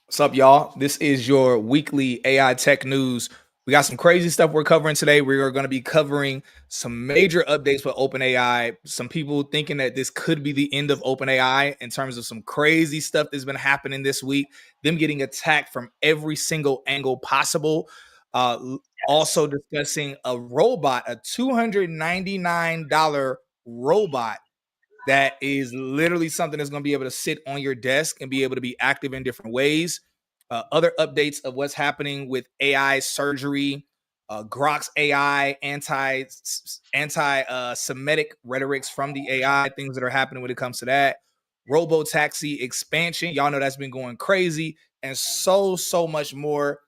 What's up, y'all? This is your weekly AI tech news. We got some crazy stuff we're covering today. We are going to be covering some major updates with OpenAI. Some people thinking that this could be the end of OpenAI in terms of some crazy stuff that's been happening this week. Them getting attacked from every single angle possible. Also discussing a robot, a $299 robot that is literally something that's going to be able to sit on your desk and be able to be active in different ways. Other updates of what's happening with AI surgery, Grok's AI, anti Semitic rhetorics from the AI, things that are happening when it comes to that. Robo taxi expansion, y'all know that's been going crazy, and so much more.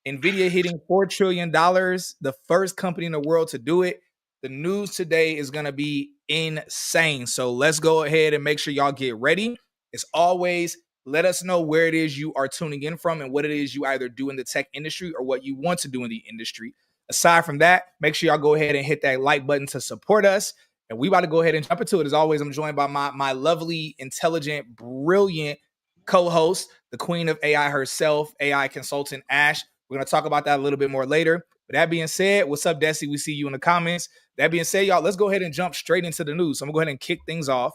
Nvidia hitting $4 trillion, the first company in the world to do it. The news today is going to be insane. So let's go ahead and make sure y'all get ready. As always, let us know where it is you are tuning in from and what it is you either do in the tech industry or what you want to do in the industry. Aside from that, make sure y'all go ahead and hit that like button to support us. And we about to go ahead and jump into it. As always, I'm joined by my lovely, intelligent, brilliant co-host, the queen of AI herself, AI consultant Ash. We're going to talk about that a little bit more later. But that being said, what's up, Desi? We see you in the comments. That being said, y'all, let's go ahead and jump straight into the news. So I'm gonna go ahead and kick things off.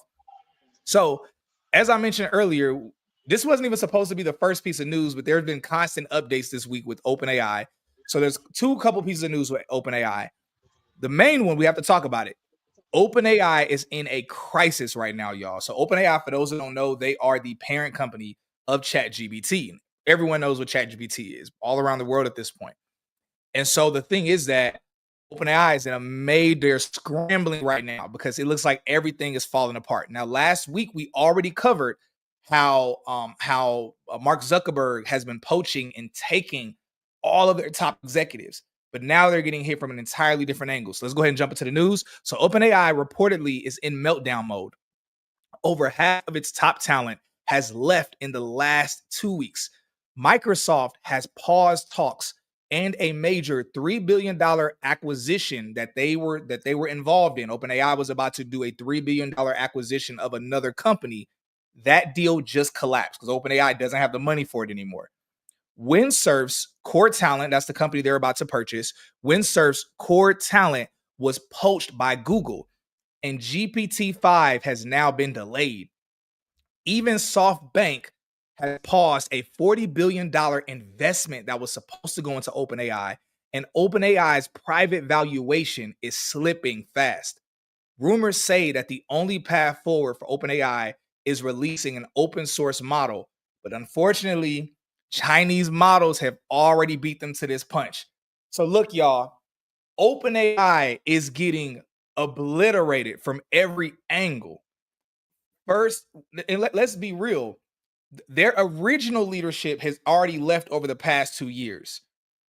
So, as I mentioned earlier, this wasn't even supposed to be the first piece of news, but there have been constant updates this week with OpenAI. So there's couple pieces of news with OpenAI. The main one, we have to talk about it. OpenAI is in a crisis right now, y'all. So OpenAI, for those who don't know, they are the parent company of ChatGPT. Everyone knows what ChatGPT is all around the world at this point. And so the thing is that OpenAI is in a major scrambling right now because it looks like everything is falling apart. Now, last week we already covered how Mark Zuckerberg has been poaching and taking all of their top executives, but now they're getting hit from an entirely different angle. So let's go ahead and jump into the news. So OpenAI reportedly is in meltdown mode. Over half of its top talent has left in the last 2 weeks. Microsoft has paused talks and a major $3 billion acquisition that they were involved in. OpenAI was about to do a $3 billion acquisition of another company. That deal just collapsed because OpenAI doesn't have the money for it anymore. Windsurf's core talent, that's the company they're about to purchase. Windsurf's core talent was poached by Google, and GPT-5 has now been delayed. Even SoftBank has paused a $40 billion investment that was supposed to go into OpenAI, and OpenAI's private valuation is slipping fast. Rumors say that the only path forward for OpenAI is releasing an open source model, but unfortunately, Chinese models have already beat them to this punch. So look, y'all, OpenAI is getting obliterated from every angle. First, and let's be real, their original leadership has already left over the past 2 years.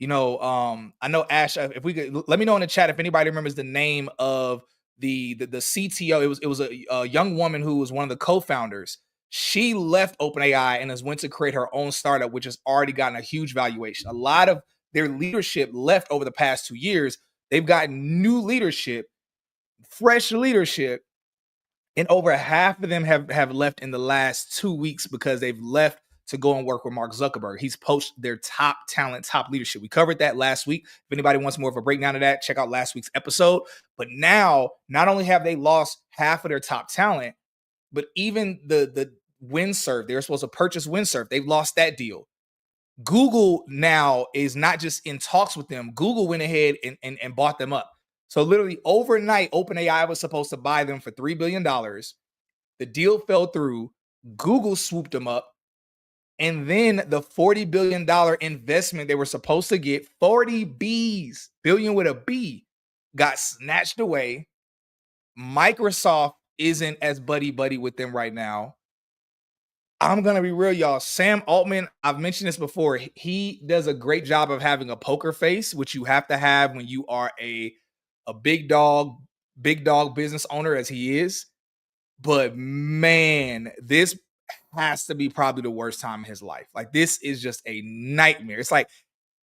I know Ash. If we could let me know in the chat if anybody remembers the name of the CTO. It was a young woman who was one of the co-founders. She left OpenAI and has went to create her own startup, which has already gotten a huge valuation. A lot of their leadership left over the past 2 years. They've gotten new leadership, fresh leadership, and over half of them have left in the last 2 weeks because they've left to go and work with Mark Zuckerberg. He's poached their top talent, top leadership. We covered that last week. If anybody wants more of a breakdown of that, check out last week's episode. But now, not only have they lost half of their top talent, but even the Windsurf, they were supposed to purchase Windsurf. They've lost that deal. Google now is not just in talks with them. Google went ahead and bought them up. So literally overnight, OpenAI was supposed to buy them for $3 billion. The deal fell through. Google swooped them up. And then the $40 billion investment they were supposed to get, 40 B's, billion with a B, got snatched away. Microsoft isn't as buddy-buddy with them right now. I'm going to be real, y'all. Sam Altman, I've mentioned this before. He does a great job of having a poker face, which you have to have when you are a big dog business owner as he is. But man, this has to be probably the worst time in his life. Like, this is just a nightmare. It's like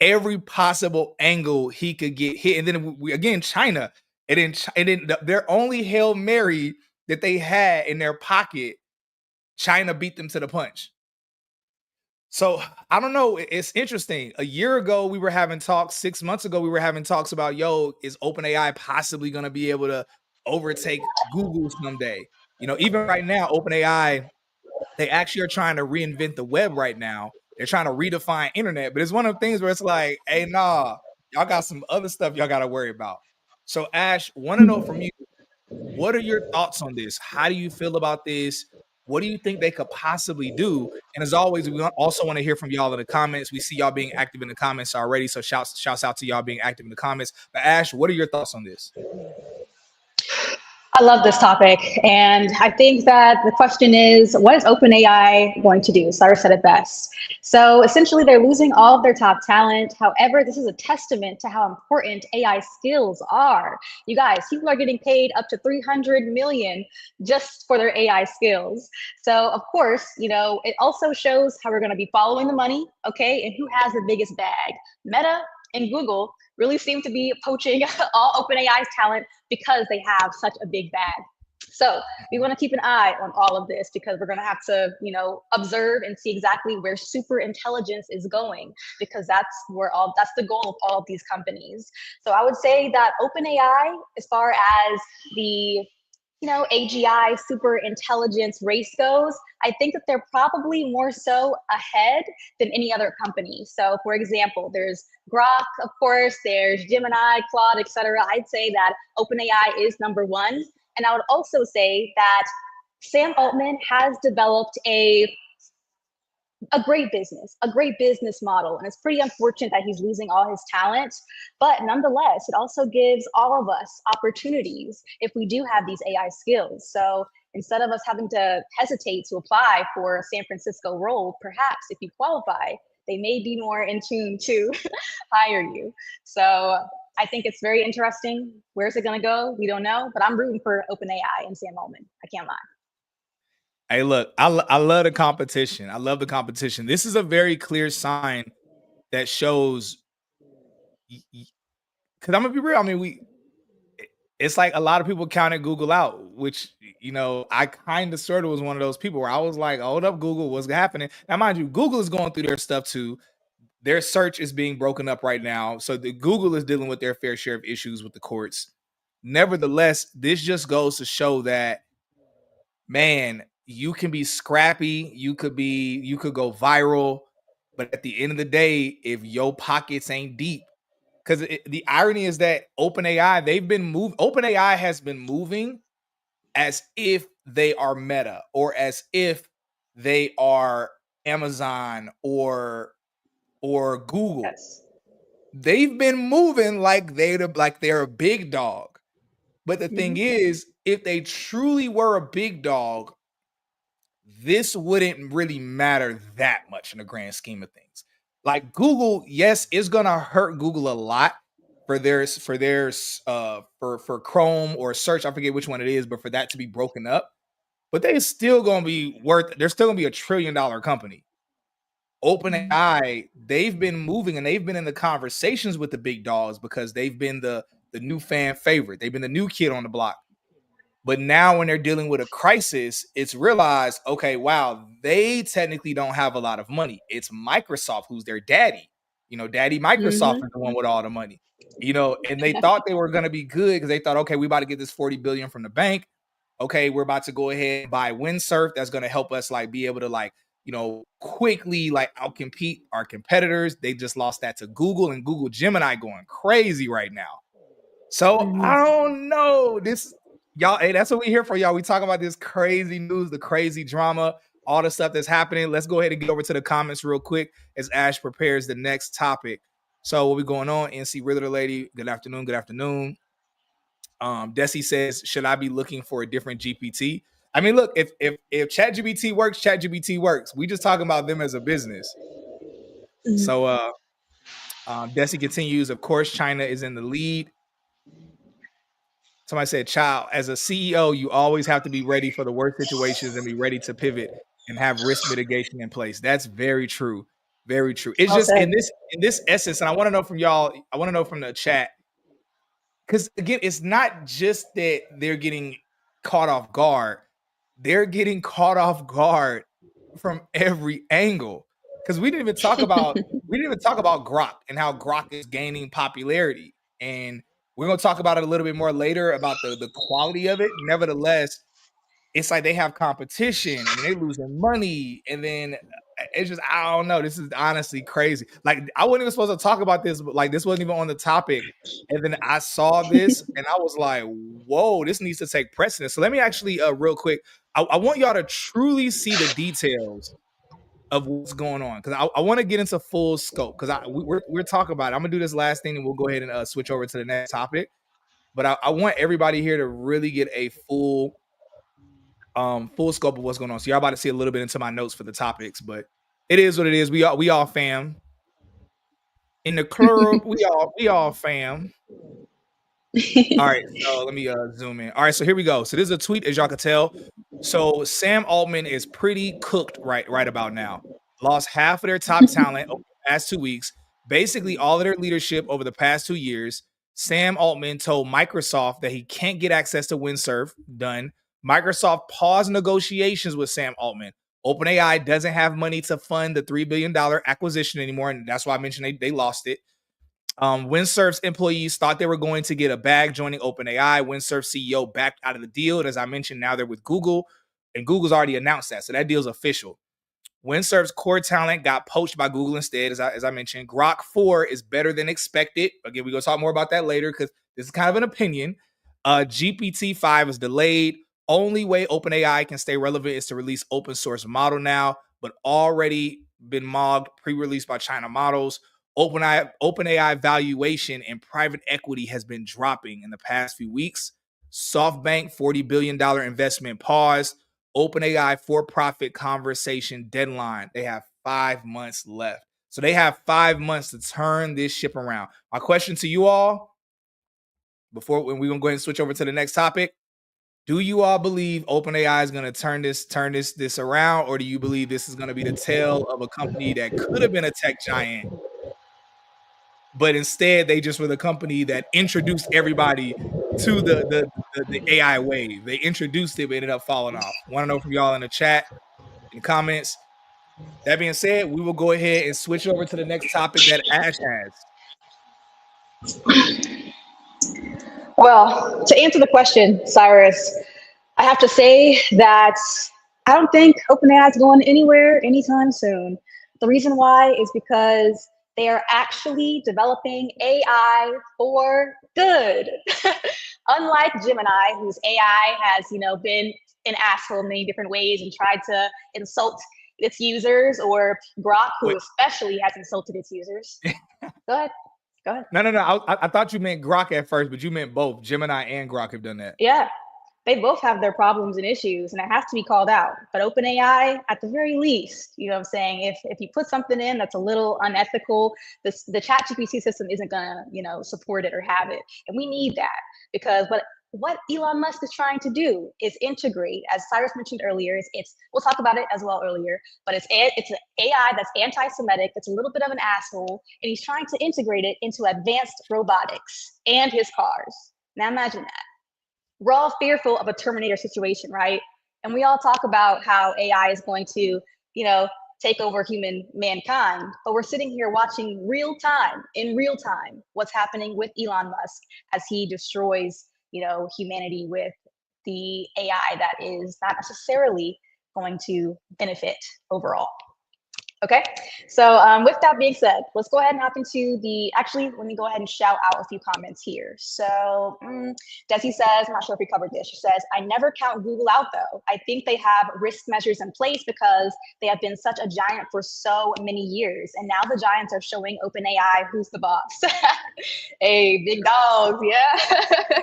every possible angle he could get hit. And then again, China. And then their only Hail Mary that they had in their pocket, China beat them to the punch. So I don't know. It's interesting. A year ago, we were having talks. 6 months ago, we were having talks about, yo, is OpenAI possibly going to be able to overtake Google someday? Even right now, OpenAI, they actually are trying to reinvent the web right now. They're trying to redefine internet, but it's one of the things where it's like, hey, nah, y'all got some other stuff y'all got to worry about. So Ash, want to know from you, what are your thoughts on this? How do you feel about this? What do you think they could possibly do? And as always, we also want to hear from y'all in the comments. We see y'all being active in the comments already, so shouts out to y'all being active in the comments. But Ash, what are your thoughts on this? I love this topic. And I think that the question is, what is OpenAI going to do? Cyrus said it best. So essentially, they're losing all of their top talent. However, this is a testament to how important AI skills are. You guys, people are getting paid up to 300 million just for their AI skills. So of course, it also shows how we're going to be following the money, okay? And who has the biggest bag? Meta and Google really seem to be poaching all OpenAI's talent because they have such a big bag. So we want to keep an eye on all of this because we're going to have to, observe and see exactly where super intelligence is going, because that's the goal of all of these companies. So I would say that OpenAI, as far as the AGI super intelligence race goes, I think that they're probably more so ahead than any other company. So for example, there's Grok, of course, there's Gemini, Claude, etc. I'd say that OpenAI is number one. And I would also say that Sam Altman has developed a great business model. And it's pretty unfortunate that he's losing all his talent. But nonetheless, it also gives all of us opportunities if we do have these AI skills. So instead of us having to hesitate to apply for a San Francisco role, perhaps if you qualify, they may be more in tune to hire you. So I think it's very interesting. Where's it going to go? We don't know, but I'm rooting for OpenAI and Sam Altman. I can't lie. Hey, look, I love the competition. I love the competition. This is a very clear sign that shows, because I'm gonna be real. I mean, it's like a lot of people counted Google out, which I kind of sort of was one of those people where I was like, hold up, Google, what's happening? Now, mind you, Google is going through their stuff too. Their search is being broken up right now, so the Google is dealing with their fair share of issues with the courts. Nevertheless, this just goes to show that, man, you can be scrappy, you could go viral, but at the end of the day, if your pockets ain't deep, because the irony is that OpenAI has been moving as if they are Meta, or as if they are Amazon or Google. Yes. They've been moving like they're a big dog. But the thing is, if they truly were a big dog, this wouldn't really matter that much in the grand scheme of things. Like Google, yes, it's gonna hurt Google a lot for for Chrome or search. I forget which one it is, but for that to be broken up, but they're still gonna be they're still gonna be $1 trillion company. OpenAI, they've been moving and they've been in the conversations with the big dogs because they've been the new fan favorite. They've been the new kid on the block. But now when they're dealing with a crisis, it's realized, okay, wow, they technically don't have a lot of money. It's Microsoft who's their daddy. Daddy Microsoft is the one with all the money. And they thought they were going to be good because they thought, okay, we about to get this 40 billion from the bank. Okay, we're about to go ahead and buy Windsurf. That's going to help us be able to quickly outcompete our competitors. They just lost that to Google, and Google Gemini going crazy right now. So I don't know. Y'all, hey, that's what we here for, y'all. We talk about this crazy news, the crazy drama, all the stuff that's happening. Let's go ahead and get over to the comments real quick as Ash prepares the next topic. So what we going on? NC Riddler lady, good afternoon. Good afternoon. Desi says, should I be looking for a different GPT? I mean, look, if ChatGPT works, ChatGPT works. We just talking about them as a business. So Desi continues, of course, China is in the lead. Somebody said, child, as a CEO, you always have to be ready for the worst situations and be ready to pivot and have risk mitigation in place. That's very true. Very true. It's Well just said. in this essence, and I want to know from y'all, I want to know from the chat, because again, it's not just that they're getting caught off guard, they're getting caught off guard from every angle. because we didn't even talk about Grok and how Grok is gaining popularity, and we're gonna talk about it a little bit more later about the quality of it. Nevertheless, it's like they have competition and then they losing money, and then it's just I don't know. This is honestly crazy. Like I wasn't even supposed to talk about this, but like this wasn't even on the topic. And then I saw this and I was like, whoa, this needs to take precedence. So let me actually real quick. I want y'all to truly see the details of what's going on because I want to get into full scope because we're talking about it. I'm gonna do this last thing and we'll go ahead and switch over to the next topic. But I want everybody here to really get a full scope of what's going on. So y'all about to see a little bit into my notes for the topics, but it is what it is. We all fam. In the club, we all fam. All right, so let me zoom in. All right, so here we go. So this is a tweet, as y'all can tell. So Sam Altman is pretty cooked right about now. Lost half of their top talent over the past 2 weeks. Basically, all of their leadership over the past 2 years. Sam Altman told Microsoft that he can't get access to Windsurf. Done. Microsoft paused negotiations with Sam Altman. OpenAI doesn't have money to fund the $3 billion acquisition anymore, and that's why I mentioned they lost it. Windsurf's employees thought they were going to get a bag joining OpenAI. Windsurf CEO backed out of the deal. And as I mentioned, now they're with Google, and Google's already announced that. So that deal's official. Windsurf's core talent got poached by Google instead, as I mentioned. Grok 4 is better than expected. Again, we're going to talk more about that later because this is kind of an opinion. GPT-5 is delayed. Only way OpenAI can stay relevant is to release open source model but already been mobbed, pre-released by China models. OpenAI valuation and private equity has been dropping in the past few weeks. SoftBank $40 billion investment paused. OpenAI for-profit conversation deadline. They have 5 months left. So they have 5 months to turn this ship around. My question to you all, before when we're gonna go ahead and switch over to the next topic, do you all believe OpenAI is gonna turn this around, or do you believe this is gonna be the tale of a company that could have been a tech giant, but instead they just were the company that introduced everybody to the AI wave? They introduced it, but ended up falling off. Want to know from y'all in the chat, in the comments. That being said, we will go ahead and switch over to the next topic that Ash has. Well, to answer the question, Cyrus, I have to say that I don't think OpenAI is going anywhere anytime soon. The reason why is because they are actually developing AI for good. Unlike Gemini, whose AI has, been an asshole in many different ways and tried to insult its users, or Grok, who especially has insulted its users. Go ahead. No. I thought you meant Grok at first, but you meant both. Gemini and Grok have done that. Yeah, they both have their problems and issues, and it has to be called out. But OpenAI, at the very least, you know what I'm saying, if you put something in that's a little unethical, the ChatGPT system isn't gonna, support it or have it. And we need that, because what Elon Musk is trying to do is integrate, as Cyrus mentioned earlier, we'll talk about it as well earlier, but it's an AI that's anti-Semitic, that's a little bit of an asshole, and he's trying to integrate it into advanced robotics and his cars. Now imagine that. We're all fearful of a Terminator situation, right? And we all talk about how AI is going to, take over mankind. But we're sitting here watching in real time, what's happening with Elon Musk as he destroys, humanity with the AI that is not necessarily going to benefit overall. Okay, so with that being said, let's go ahead and hop into let me go ahead and shout out a few comments here. So Desi says, I'm not sure if we covered this. She says, I never count Google out though. I think they have risk measures in place because they have been such a giant for so many years. And now the giants are showing OpenAI who's the boss. Hey, big dogs, yeah.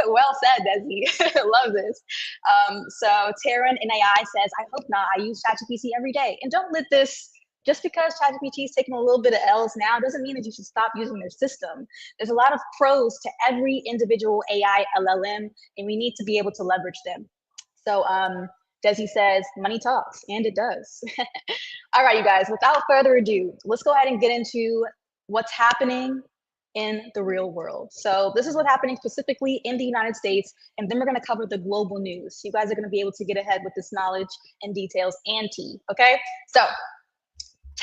Well said, Desi. Love this. So Taryn NAI says, I hope not. I use ChatGPT every day. And don't let this, just because ChatGPT is taking a little bit of L's now doesn't mean that you should stop using their system. There's a lot of pros to every individual AI LLM, and we need to be able to leverage them. So Desi says, money talks, and it does. All right, you guys, without further ado, let's go ahead and get into what's happening in the real world. So this is what's happening specifically in the United States, and then we're going to cover the global news. You guys are going to be able to get ahead with this knowledge and details and tea, okay? So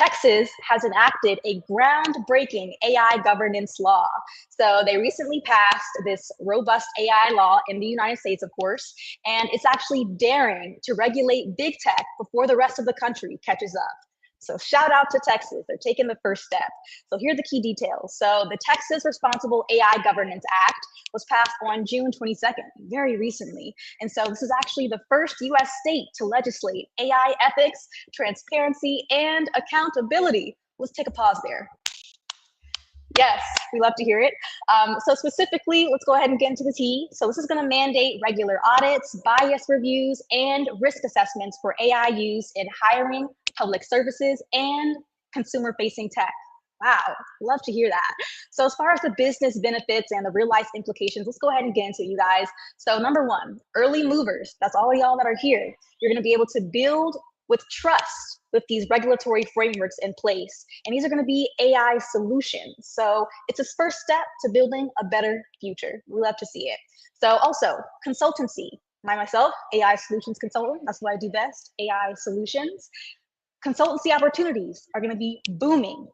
Texas has enacted a groundbreaking AI governance law. So they recently passed this robust AI law in the United States, of course, and it's actually daring to regulate big tech before the rest of the country catches up. So shout out to Texas, they're taking the first step. So here are the key details. So the Texas Responsible AI Governance Act was passed on June 22nd, very recently. And so this is actually the first US state to legislate AI ethics, transparency, and accountability. Let's take a pause there. Yes, we love to hear it. So specifically, let's go ahead and get into the tea. So this is going to mandate regular audits, bias reviews, and risk assessments for AI use in hiring, public services, and consumer-facing tech. Wow, love to hear that. So as far as the business benefits and the real life implications, let's go ahead and get into it, you guys. So number one, early movers. That's all y'all that are here. You're going to be able to build with trust with these regulatory frameworks in place. And these are going to be AI solutions. So it's a first step to building a better future. We love to see it. So also consultancy. Myself, AI solutions consultant. That's what I do best, AI solutions. Consultancy opportunities are going to be booming.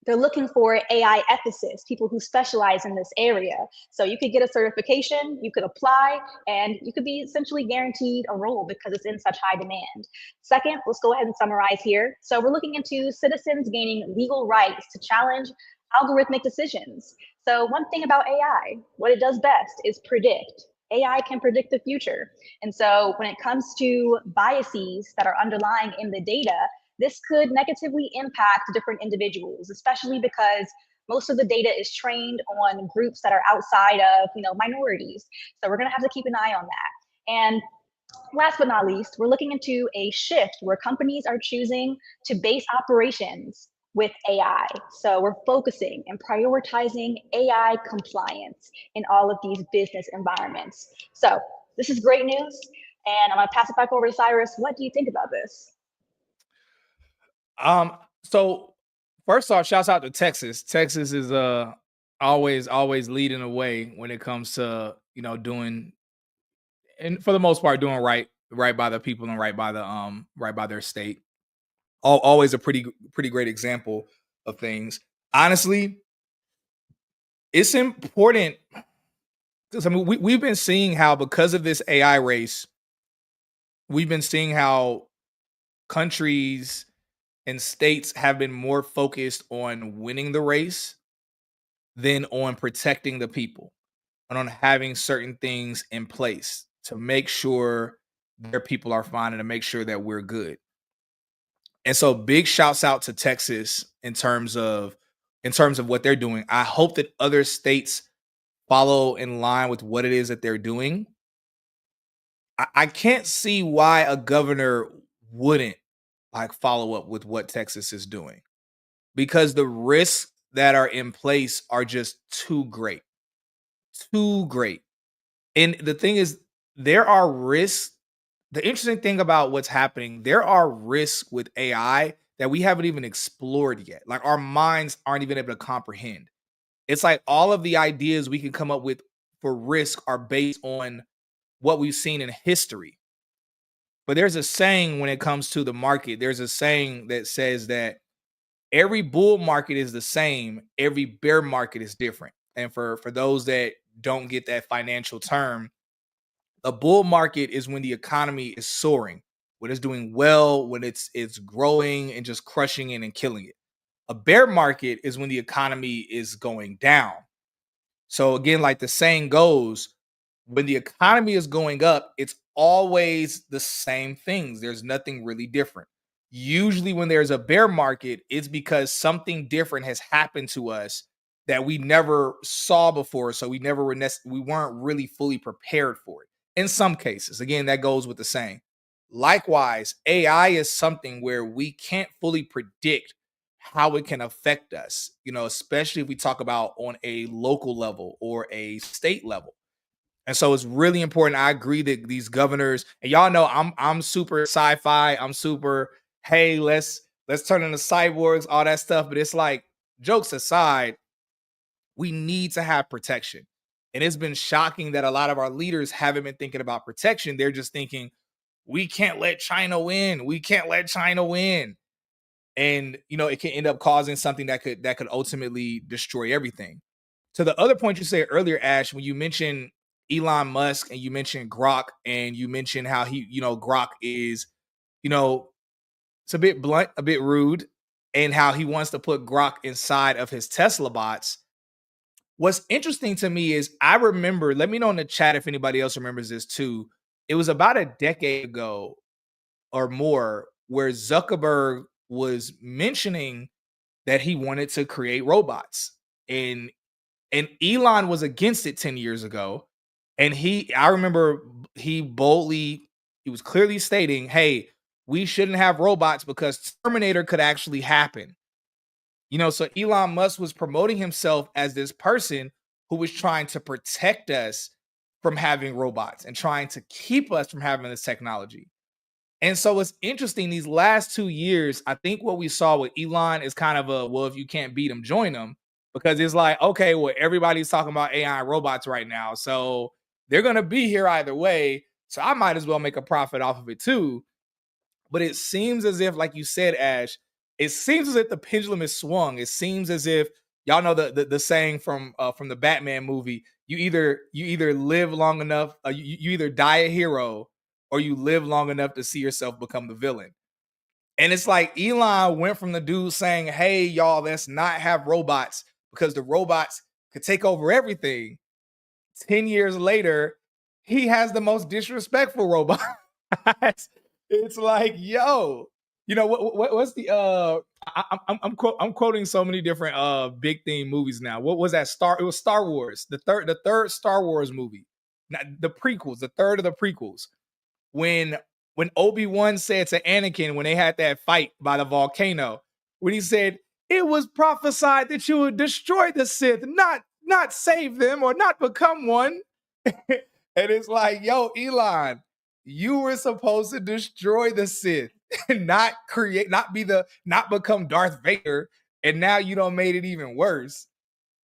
They're looking for AI ethicists, people who specialize in this area. So you could get a certification, you could apply, and you could be essentially guaranteed a role because it's in such high demand. Second, let's go ahead and summarize here. So we're looking into citizens gaining legal rights to challenge algorithmic decisions. So one thing about AI, what it does best is predict. AI can predict the future. And so when it comes to biases that are underlying in the data, this could negatively impact different individuals, especially because most of the data is trained on groups that are outside of, minorities. So we're going to have to keep an eye on that. And last but not least, we're looking into a shift where companies are choosing to base operations with AI. So we're focusing and prioritizing AI compliance in all of these business environments. So this is great news. And I'm going to pass it back over to Cyrus. What do you think about this? So first off, shouts out to Texas. Texas is always leading the way when it comes to doing, and for the most part doing right by the people and right by their state. Always a pretty great example of things. Honestly, it's important because we've been seeing how, because of this AI race, we've been seeing how countries and states have been more focused on winning the race than on protecting the people and on having certain things in place to make sure their people are fine and to make sure that we're good. And so big shouts out to Texas in terms of what they're doing. I hope that other states follow in line with what it is that they're doing. I can't see why a governor wouldn't follow up with what Texas is doing, because the risks that are in place are just too great. Too great. And the thing is, there are risks. The interesting thing about what's happening, there are risks with AI that we haven't even explored yet. Like, our minds aren't even able to comprehend. It's like all of the ideas we can come up with for risk are based on what we've seen in history. But there's a saying when it comes to the market, there's a saying that says that every bull market is the same, every bear market is different. And for those that don't get that financial term, a bull market is when the economy is soaring, when it's doing well, when it's growing and just crushing it and killing it. A bear market is when the economy is going down. So again, like the saying goes, when the economy is going up, it's always the same things. There's nothing really different. Usually when there's a bear market, it's because something different has happened to us that we never saw before. So we weren't really fully prepared for it. In some cases, again, that goes with the saying. Likewise, AI is something where we can't fully predict how it can affect us, especially if we talk about on a local level or a state level. And so it's really important. I agree that these governors, and y'all know I'm super sci-fi. I'm super, hey, let's turn into cyborgs, all that stuff. But it's like, jokes aside, we need to have protection. And it's been shocking that a lot of our leaders haven't been thinking about protection. They're just thinking, we can't let China win. We can't let China win. and it can end up causing something that could ultimately destroy everything. To the other point you said earlier, Ash, when you mentioned Elon Musk and you mentioned Grok and you mentioned how Grok is, it's a bit blunt, a bit rude, and how he wants to put Grok inside of his Tesla bots. What's interesting to me is I remember, let me know in the chat if anybody else remembers this too. It was about a decade ago or more where Zuckerberg was mentioning that he wanted to create robots. And Elon was against it 10 years ago. And I remember he was clearly stating, hey, we shouldn't have robots because Terminator could actually happen. So Elon Musk was promoting himself as this person who was trying to protect us from having robots and trying to keep us from having this technology. And so it's interesting, these last 2 years, I think what we saw with Elon is kind of well, if you can't beat them, join them. Because it's like, okay, well, everybody's talking about AI and robots right now. So they're going to be here either way. So I might as well make a profit off of it too. But it seems as if, like you said, Ash, it seems as if the pendulum is swung. It seems as if y'all know the saying from the Batman movie. You either live long enough, you either die a hero or you live long enough to see yourself become the villain. And it's like Elon went from the dude saying, hey, y'all, let's not have robots because the robots could take over everything. 10 years later, he has the most disrespectful robot. It's like, yo, what's the I'm quoting so many different big theme movies now. What was that? It was Star Wars, the third Star Wars movie. Not the prequels, the third of the prequels. When Obi-Wan said to Anakin when they had that fight by the volcano, when he said, it was prophesied that you would destroy the Sith, not save them or not become one. And it's like, yo, Elon, you were supposed to destroy the Sith, not become Darth Vader, and now you don't made it even worse.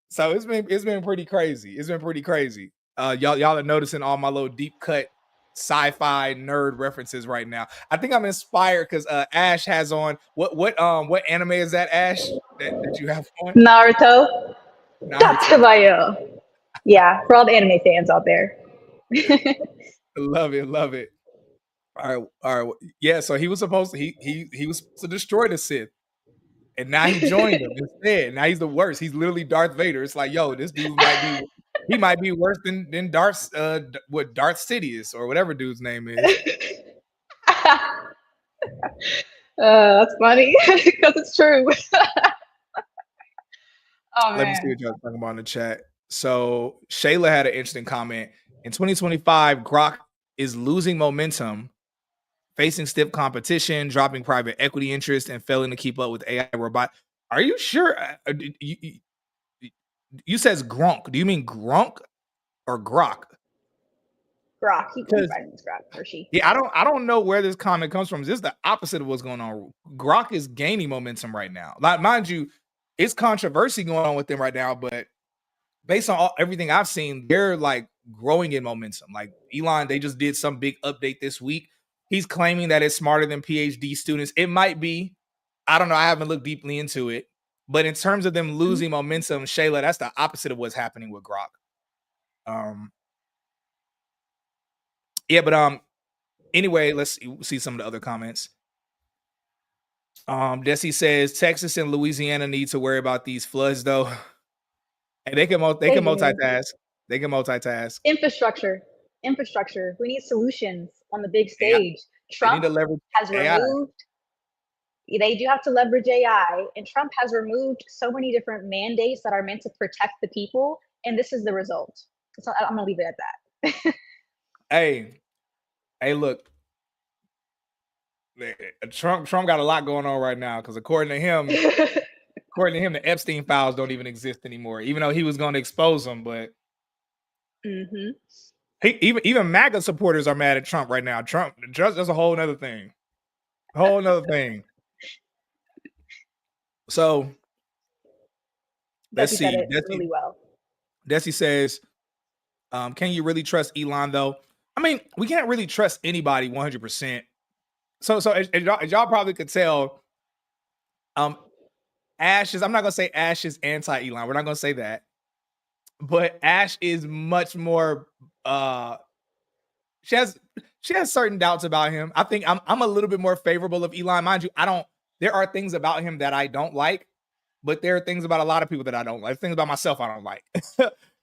So it's been pretty crazy. It's been pretty crazy. Y'all are noticing all my little deep cut sci-fi nerd references right now. I think I'm inspired because Ash has on what anime is that, Ash, that you have on? Naruto. Naruto. Tatabayo. Yeah, for all the anime fans out there. Love it, love it. All right. Yeah, so he was supposed to he was supposed to destroy the Sith. And now he joined them instead. Now he's the worst. He's literally Darth Vader. It's like, yo, this dude might be worse than Darth Darth Sidious or whatever dude's name is. That's funny because it's true. Oh Let me see man. what y'all talking about in the chat. So Shayla had an interesting comment. In 2025, Grok is losing momentum, facing stiff competition, dropping private equity interest, and failing to keep up with AI robot. Are you sure? You says Gronk. Do you mean Gronk or Grok? Grok. He Because finds Grok or she. yeah, I don't know where this comment comes from. This is the opposite of what's going on. Grok is gaining momentum right now. Like, mind you, it's controversy going on with them right now, but based on everything I've seen, they're like growing in momentum. Like Elon, they just did some big update this week. He's claiming that it's smarter than PhD students. It might be. I don't know. I haven't looked deeply into it. But in terms of them losing momentum, Shayla, that's the opposite of what's happening with Grok. Yeah, but anyway, let's see some of the other comments. Desi says Texas and Louisiana need to worry about these floods though. And they can multitask. They can multitask. Infrastructure. We need solutions on the big They stage. need Trump to leverage has AI. removed. They do have to leverage AI, and Trump has removed so many different mandates that are meant to protect the people, and this is the result. So I'm gonna leave it at that. Hey, look. Trump got a lot going on right now because according to him, the Epstein files don't even exist anymore. Even though he was going to expose them, but even MAGA supporters are mad at Trump right now. Trump, that's a whole other thing. So let's see. Said it really well. Desi says, "Can you really trust Elon though? I mean, we can't really trust anybody 100%. So as y'all probably could tell, Um, Ash is. I'm not gonna say Ash is anti Elon. We're not gonna say that. But Ash is much more. She has she has certain doubts about him. I think I'm a little bit more favorable of Elon. Mind you, I don't. There are things about him that I don't like, but there are things about a lot of people that I don't like. Things about myself I don't like.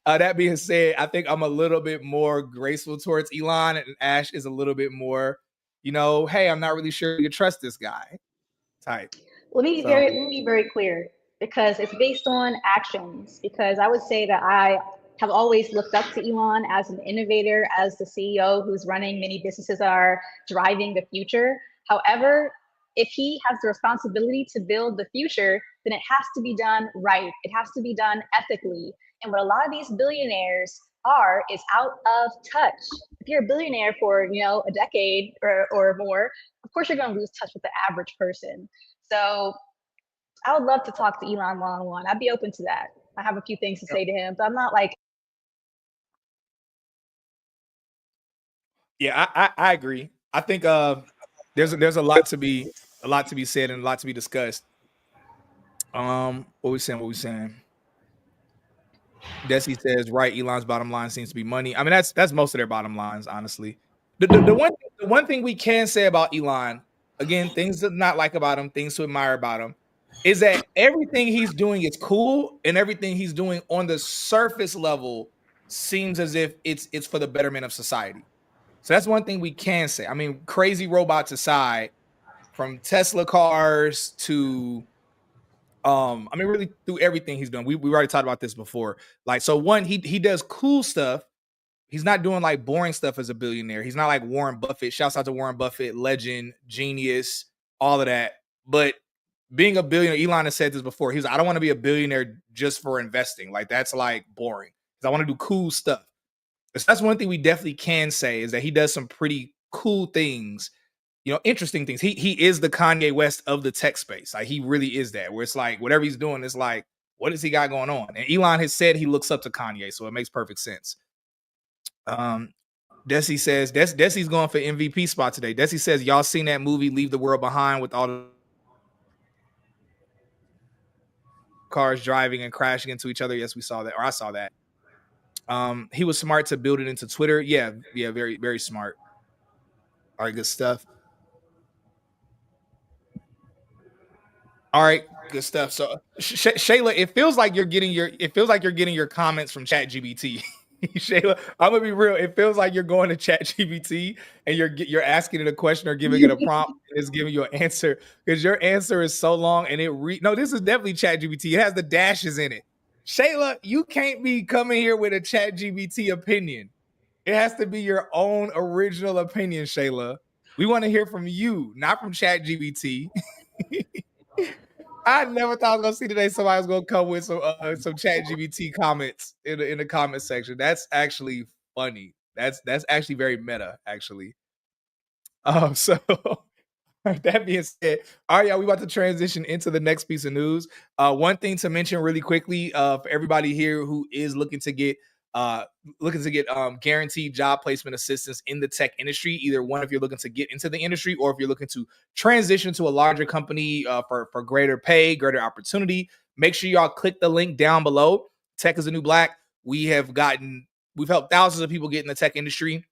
That being said, I think I'm a little bit more graceful towards Elon, and Ash is a little bit more, hey, I'm not really sure you trust this guy type. So Let me be very clear because it's based on actions. Because I would say that I have always looked up to Elon as an innovator, as the CEO who's running many businesses that are driving the future. However, if he has the responsibility to build the future, then it has to be done right. It has to be done ethically. And what a lot of these billionaires are is out of touch. If you're a billionaire for a decade or more, of course you're going to lose touch with the average person. So I would love to talk to Elon one-on-one. I'd be open to that. I have a few things to say to him, but I'm not like, yeah, I agree. I think there's a lot to be said and a lot to be discussed. What we saying? What we saying? Desi says, right, Elon's bottom line seems to be money. I mean, that's most of their bottom lines, honestly. The one thing we can say about Elon, again, things to not like about him, things to admire about him, is that everything he's doing is cool, and everything he's doing on the surface level seems as if it's for the betterment of society. So that's one thing we can say. I mean, crazy robots aside, from Tesla cars to I mean, really through everything he's done. We already talked about this before. Like, so one, he does cool stuff. He's not doing like boring stuff as a billionaire. He's not like Warren Buffett. Shouts out to Warren Buffett, legend, genius, all of that. But being a billionaire, Elon has said this before. He's like, I don't want to be a billionaire just for investing. Like, that's like boring. Because I want to do cool stuff. So that's one thing we definitely can say is that he does some pretty cool things, interesting things. He is the Kanye West of the tech space. Like, he really is that. Where it's like whatever he's doing, it's like, what does he got going on? And Elon has said he looks up to Kanye, so it makes perfect sense. Desi says Desi's going for MVP spot today. Desi says, y'all seen that movie Leave the World Behind with all the cars driving and crashing into each other? Yes, we saw that, or I saw that. He was smart to build it into Twitter. Yeah, very, very smart. All right, good stuff. All right, good stuff. So Shayla, it feels like you're getting your comments from ChatGPT. Shayla, I'm gonna be real. It feels like you're going to ChatGPT and you're asking it a question or giving it a prompt and it's giving you an answer because your answer is so long and no, this is definitely ChatGPT. It has the dashes in it. Shayla, you can't be coming here with a ChatGPT opinion. It has to be your own original opinion, Shayla. We want to hear from you, not from ChatGPT. I never thought I was gonna see today somebody was gonna come with some ChatGPT comments in the comment section. That's actually funny. That's actually very meta, actually. So that being said, all right, y'all, we about to transition into the next piece of news. One thing to mention really quickly for everybody here who is looking to get guaranteed job placement assistance in the tech industry. Either one, if you're looking to get into the industry, or if you're looking to transition to a larger company for greater pay, greater opportunity, make sure y'all click the link down below. Tech is the new black. We've helped thousands of people get in the tech industry.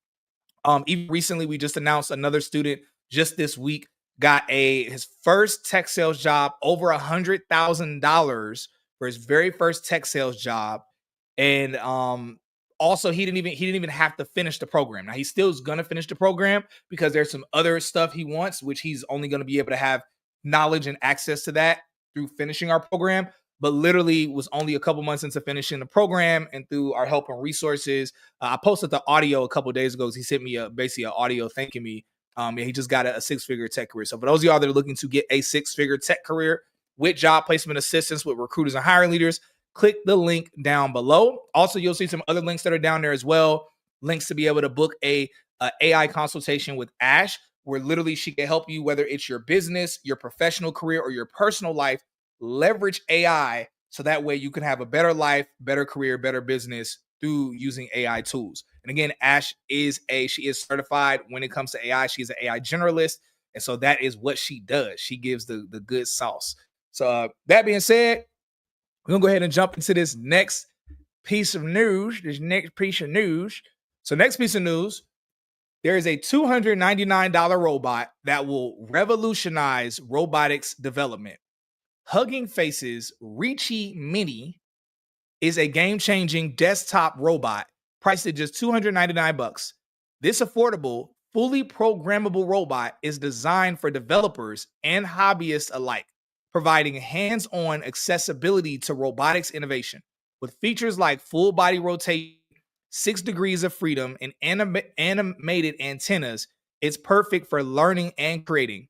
Even recently, we just announced another student just this week got his first tech sales job, over $100,000 for his very first tech sales job, and also he didn't even have to finish the program. Now he still is gonna finish the program because there's some other stuff he wants, which he's only gonna be able to have knowledge and access to that through finishing our program. But literally was only a couple months into finishing the program, and through our help and resources, I posted the audio a couple days ago. He sent me basically an audio thanking me. And he just got a six-figure tech career. So for those of y'all that are looking to get a six-figure tech career with job placement assistance with recruiters and hiring leaders, click the link down below. Also, you'll see some other links that are down there as well. Links to be able to book a AI consultation with Ash, where literally she can help you, whether it's your business, your professional career, or your personal life. Leverage AI so that way you can have a better life, better career, better business through using AI tools. And again, Ash she is certified when it comes to AI. She's an AI generalist. And so that is what she does. She gives the good sauce. So that being said, we're gonna go ahead and jump into this next piece of news. So next piece of news, there is a $299 robot that will revolutionize robotics development. Hugging Face's Reachy Mini is a game-changing desktop robot priced at just $299. This affordable, fully programmable robot is designed for developers and hobbyists alike, providing hands-on accessibility to robotics innovation. With features like full body rotation, 6 degrees of freedom, and animated antennas, it's perfect for learning and creating.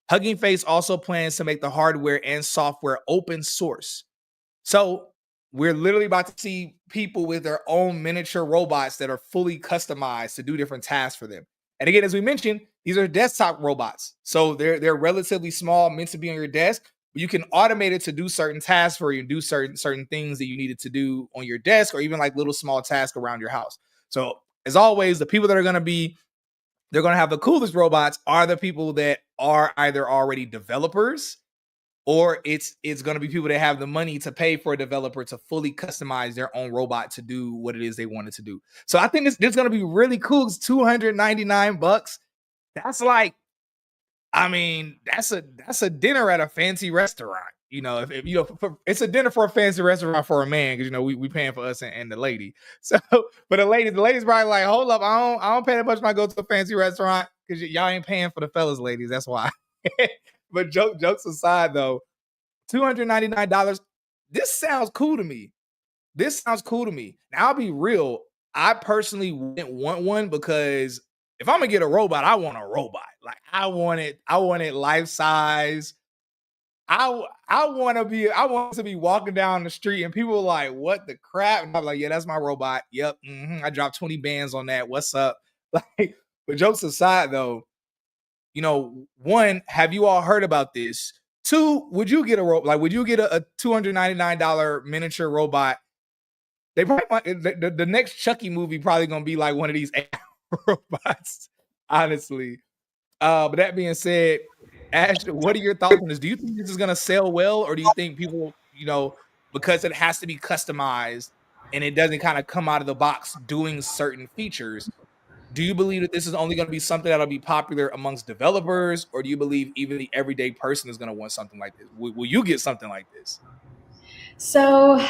Hugging Face also plans to make the hardware and software open source. So we're literally about to see people with their own miniature robots that are fully customized to do different tasks for them. And again, as we mentioned, these are desktop robots. So they're relatively small, meant to be on your desk, but you can automate it to do certain tasks for you and do certain things that you needed to do on your desk, or even like little small tasks around your house. So as always, the people that are going to have the coolest robots are the people that are either already developers, or it's going to be people that have the money to pay for a developer to fully customize their own robot to do what it is they wanted to do. So I think this is going to be really cool. It's $299. That's like, I mean, that's a dinner at a fancy restaurant. You know, if you know, it's a dinner for a fancy restaurant for a man, because you know we paying for us and the lady. So, but the lady's probably like, hold up, I don't pay that much when I go to a fancy restaurant, because y'all ain't paying for the fellas, ladies. That's why. But jokes aside, though, $299. This sounds cool to me. Now, I'll be real. I personally wouldn't want one, because if I'm gonna get a robot, I want a robot. Like I want it life size. I want to be walking down the street and people are like, what the crap? And I'm like, yeah, that's my robot. Yep. I dropped 20 bands on that. What's up? Like, but jokes aside, though, you know, one, have you all heard about this? Two, would you get would you get a $299 miniature robot? They probably the next Chucky movie probably gonna be like one of these AI robots, honestly. But that being said, Ash, what are your thoughts on this? Do you think this is gonna sell well, or do you think people, you know, because it has to be customized and it doesn't kind of come out of the box doing certain features, do you believe that this is only going to be something that'll be popular amongst developers, or do you believe even the everyday person is going to want something like this? Will you get something like this? So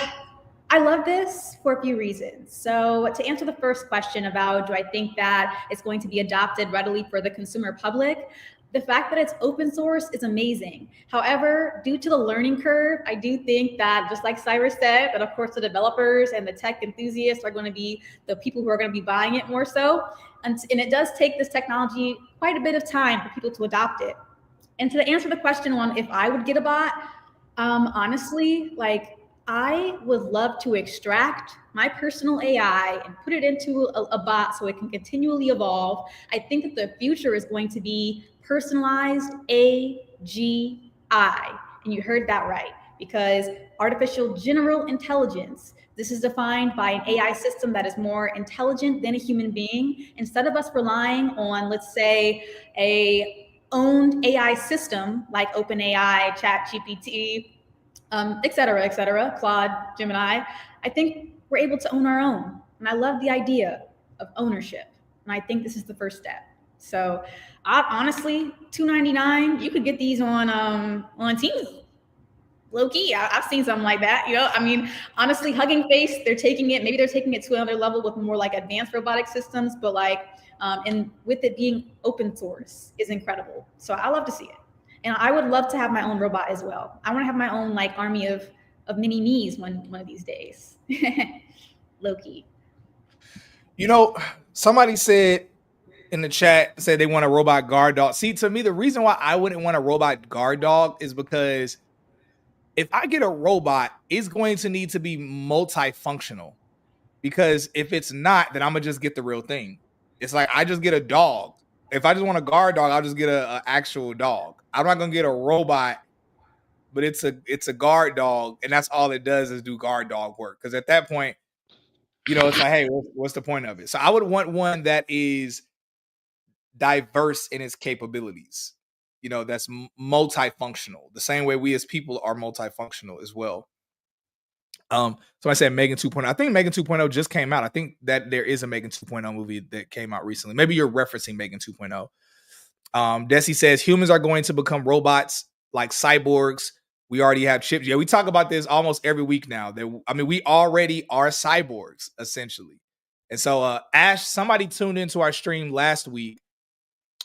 I love this for a few reasons. So to answer the first question about, do I think that it's going to be adopted readily for the consumer public? The fact that it's open source is amazing. However, due to the learning curve, I do think that, just like Cyrus said, that of course the developers and the tech enthusiasts are going to be the people who are going to be buying it more so. And it does take this technology quite a bit of time for people to adopt it. And to answer the question on if I would get a bot, honestly, like, I would love to extract my personal AI and put it into a bot so it can continually evolve. I think that the future is going to be personalized AGI. And you heard that right, because artificial general intelligence, this is defined by an AI system that is more intelligent than a human being. Instead of us relying on, let's say, a owned AI system like OpenAI, ChatGPT, et cetera, Claude, Gemini, I think we're able to own our own. And I love the idea of ownership. And I think this is the first step. So honestly, $299, you could get these on Temu. Low key, I've seen something like that. You know, I mean, honestly, Hugging Face, maybe they're taking it to another level with more like advanced robotic systems, but like, and with it being open source is incredible. So I love to see it. And I would love to have my own robot as well. I want to have my own like army of mini me's one of these days. Low key. You know, somebody said in the chat, said they want a robot guard dog. See, to me, the reason why I wouldn't want a robot guard dog is because if I get a robot, it's going to need to be multifunctional. Because if it's not, then I'm gonna just get the real thing. It's like I just get a dog. If I just want a guard dog, I'll just get a actual dog. I'm not gonna get a robot, but it's a guard dog, and that's all it does is do guard dog work. Because at that point, you know, it's like, hey, what's the point of it? So I would want one that is diverse in its capabilities. that's multifunctional, the same way we as people are multifunctional as well. So I said Megan 2.0. I think Megan 2.0 just came out. I think that there is a Megan 2.0 movie that came out recently. Maybe you're referencing Megan 2.0. Desi says humans are going to become robots like cyborgs. We already have chips. Yeah, we talk about this almost every week now. We already are cyborgs, essentially. And so Ash, somebody tuned into our stream last week.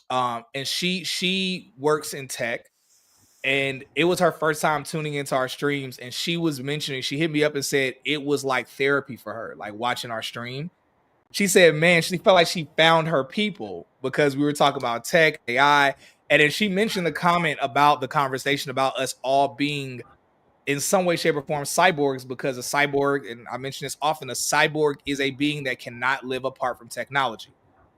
And she works in tech. And it was her first time tuning into our streams. And she was mentioning, she hit me up and said it was like therapy for her, like watching our stream. She said, man, she felt like she found her people because we were talking about tech, AI. And then she mentioned the comment about the conversation about us all being in some way, shape, or form cyborgs, because a cyborg, and I mention this often, a cyborg is a being that cannot live apart from technology.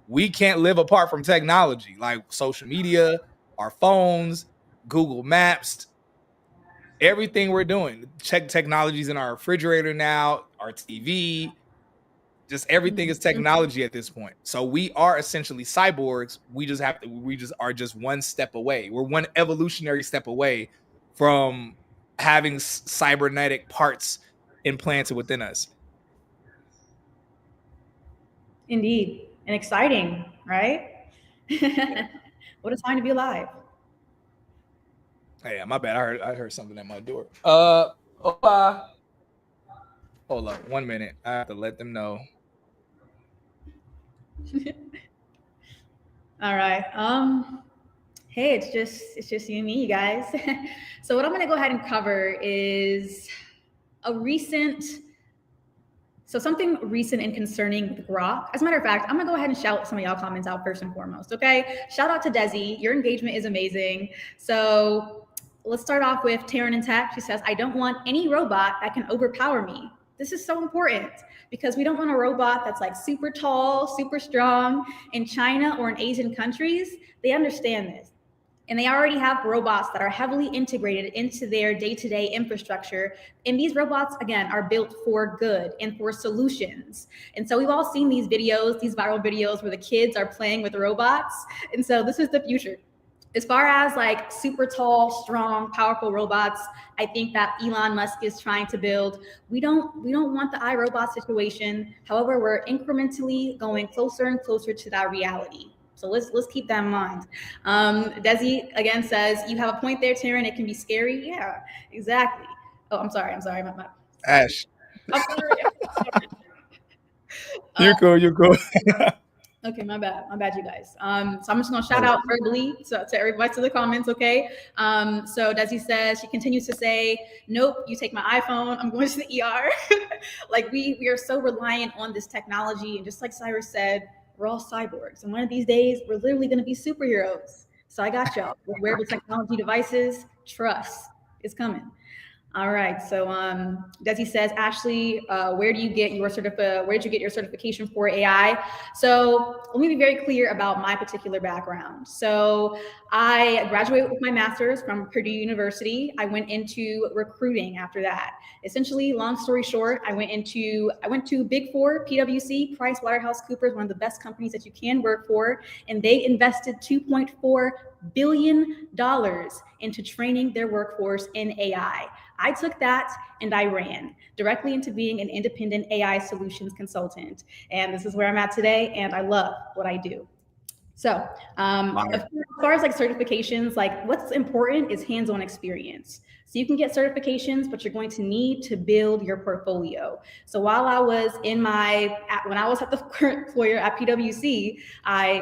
We can't live apart from technology, like social media, our phones, Google Maps, everything we're doing. Check technologies in our refrigerator now, our TV, just everything is technology at this point. So we are essentially cyborgs. We just are just one step away. We're one evolutionary step away from having cybernetic parts implanted within us. Indeed. And exciting, right? What a time to be alive. Hey, my bad. I heard something at my door. Hold up 1 minute. I have to let them know. All right. Hey, it's just you and me, you guys. So what I'm gonna go ahead and cover is something recent and concerning with Grok. As a matter of fact, I'm gonna go ahead and shout some of y'all comments out first and foremost, okay? Shout out to Desi, your engagement is amazing. So let's start off with Taryn and Tech. She says, I don't want any robot that can overpower me. This is so important because we don't want a robot that's like super tall, super strong. In China or in Asian countries, they understand this. And they already have robots that are heavily integrated into their day-to-day infrastructure. And these robots, again, are built for good and for solutions. And so we've all seen these videos, these viral videos where the kids are playing with robots. And so this is the future. As far as like super tall, strong, powerful robots, I think that Elon Musk is trying to build. We don't want the iRobot situation. However, we're incrementally going closer and closer to that reality. So let's keep that in mind. Desi again says, you have a point there, Taryn. It can be scary. Yeah, exactly. Oh, I'm sorry. Ash. I'm sorry. You're cool. Okay, my bad, you guys. So I'm just gonna shout out verbally to everybody to the comments, okay? So Desi says, she continues to say, nope, you take my iPhone, I'm going to the ER. Like we are so reliant on this technology, and just like Cyrus said, we're all cyborgs, and one of these days we're literally going to be superheroes. So I got y'all with wearable technology devices. Trust is coming. All right. So Desi says, Ashley, where did you get your certification for AI? So let me be very clear about my particular background. So I graduated with my master's from Purdue University. I went into recruiting after that. Essentially, long story short, I went to Big Four, PwC, PricewaterhouseCoopers, one of the best companies that you can work for, and they invested $2.4 billion into training their workforce in AI. I took that and I ran directly into being an independent AI solutions consultant. And this is where I'm at today, and I love what I do. So as far as like certifications, like what's important is hands-on experience. So you can get certifications, but you're going to need to build your portfolio. So while I was when I was at the current employer at PwC, I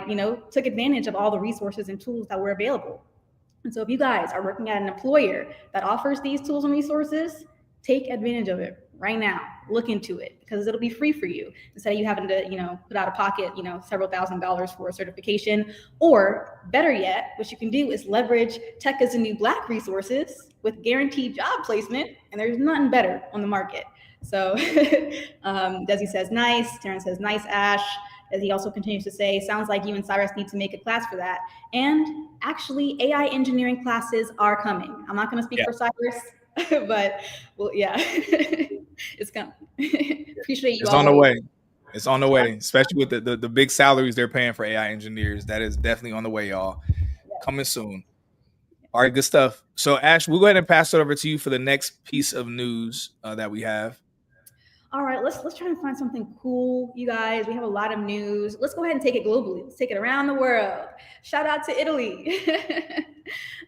took advantage of all the resources and tools that were available. And so if you guys are working at an employer that offers these tools and resources, take advantage of it right now. Look into it because it'll be free for you instead of you having to, put out of pocket, several $1,000s for a certification. Or better yet, what you can do is leverage Tech is the New Black resources with guaranteed job placement, and there's nothing better on the market. So Desi says nice, Terrence says nice, Ash. As he also continues to say, sounds like you and Cyrus need to make a class for that. And actually, AI engineering classes are coming. I'm not going to speak for Cyrus, but well, yeah, it's coming. Appreciate you. It's on the way. It's on the way, especially with the big salaries they're paying for AI engineers. That is definitely on the way, y'all. Coming soon. All right, good stuff. So Ash, we'll go ahead and pass it over to you for the next piece of news that we have. All right, let's try and find something cool, you guys. We have a lot of news. Let's go ahead and take it globally. Let's take it around the world. Shout out to Italy.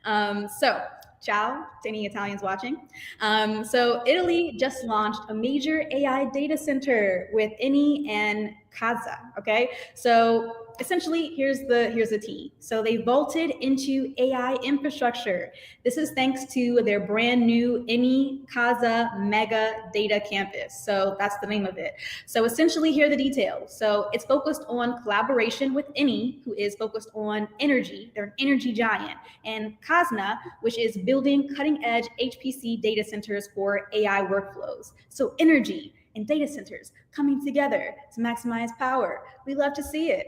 So, ciao to any Italians watching. So, Italy just launched a major AI data center with Eni and Casa. Okay, so essentially, here's the tea. So they vaulted into AI infrastructure. This is thanks to their brand new Eni Casa Mega Data Campus. So that's the name of it. So essentially, here are the details. So it's focused on collaboration with Eni, who is focused on energy. They're an energy giant, and Casna, which is building cutting-edge HPC data centers for AI workflows. So energy and data centers coming together to maximize power. We love to see it.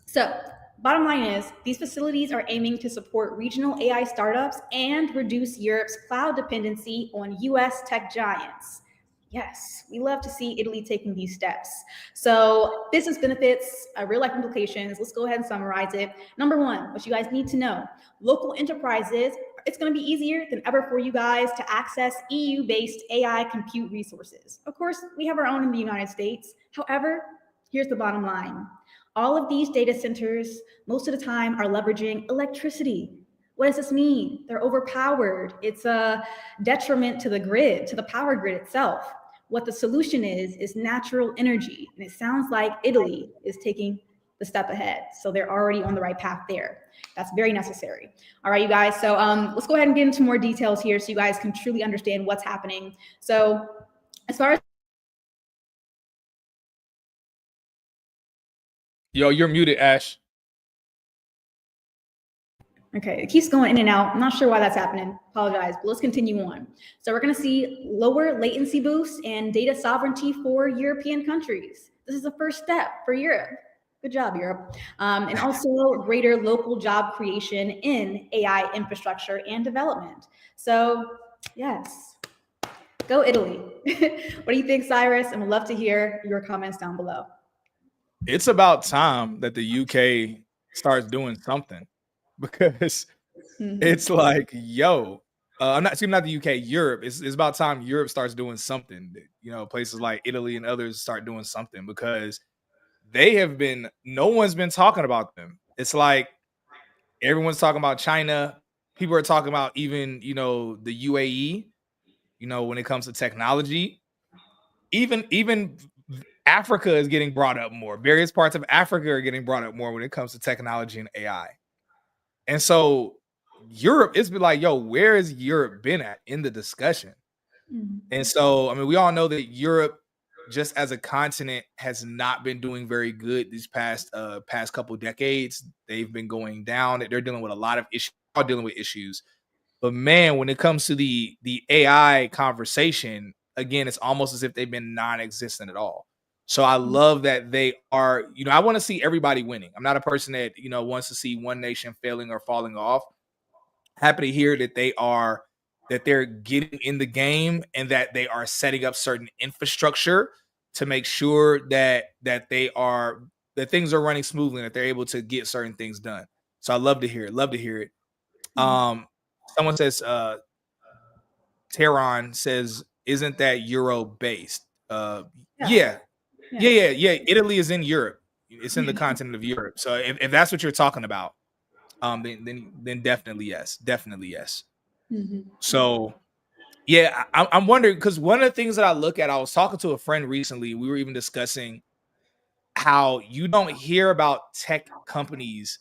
So bottom line is these facilities are aiming to support regional AI startups and reduce Europe's cloud dependency on US tech giants. Yes, we love to see Italy taking these steps. So business benefits, real life implications, let's go ahead and summarize it. Number one, what you guys need to know, local enterprises, it's going to be easier than ever for you guys to access EU-based AI compute resources. Of course, we have our own in the United States. However, here's the bottom line. All of these data centers, most of the time, are leveraging electricity. What does this mean? They're overpowered. It's a detriment to the grid, to the power grid itself. What the solution is natural energy. And it sounds like Italy is taking the step ahead. So they're already on the right path there. That's very necessary. All right, you guys. So let's go ahead and get into more details here so you guys can truly understand what's happening. So as far as Yo, you're muted, Ash. okay, it keeps going in and out. I'm not sure why that's happening. Apologize, but let's continue on. So we're going to see lower latency boosts and data sovereignty for European countries. This is the first step for Europe. Good job, Europe. And also greater local job creation in AI infrastructure and development. So yes, go Italy. What do you think, Cyrus? And we'd love to hear your comments down below. It's about time that the UK starts doing something, because it's like, yo, I'm not the UK, Europe. It's about time Europe starts doing something. You know, places like Italy and others start doing something, because no one's been talking about them. It's like everyone's talking about China. People are talking about even, the UAE, when it comes to technology. Even Africa is getting brought up more. Various parts of Africa are getting brought up more when it comes to technology and AI. And so Europe, it's been like, yo, where has Europe been at in the discussion? And so, I mean, we all know that Europe, just as a continent, has not been doing very good these past couple decades. They've been going down. They're dealing with a lot of issues. All dealing with issues. But man, when it comes to the AI conversation, again, it's almost as if they've been non-existent at all. So I love that they are. I want to see everybody winning. I'm not a person that wants to see one nation failing or falling off. Happy to hear that they're getting in the game, and that they are setting up certain infrastructure to make sure that things are running smoothly and that they're able to get certain things done. So I love to hear it. Love to hear it. Someone says, Tehran says, isn't that Euro based? Yeah. Italy is in Europe. It's in the continent of Europe. So if that's what you're talking about, then definitely yes. So yeah, I'm wondering, because one of the things that I look at, I was talking to a friend recently. We were even discussing how you don't hear about tech companies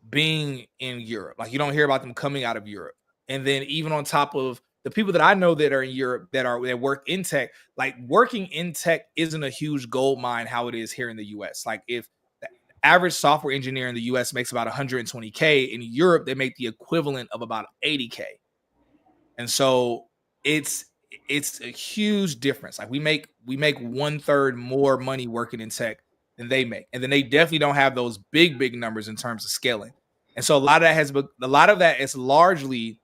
being in Europe. Like, you don't hear about them coming out of Europe. And then even on top of the people that I know that are in Europe that work in tech, like, working in tech isn't a huge gold mine how it is here in the US. Like, if the average software engineer in the US makes about 120K, in Europe they make the equivalent of about 80K. And so it's a huge difference. Like, we make 1/3 more money working in tech than they make. And then they definitely don't have those big numbers in terms of scaling. And so a lot of that is largely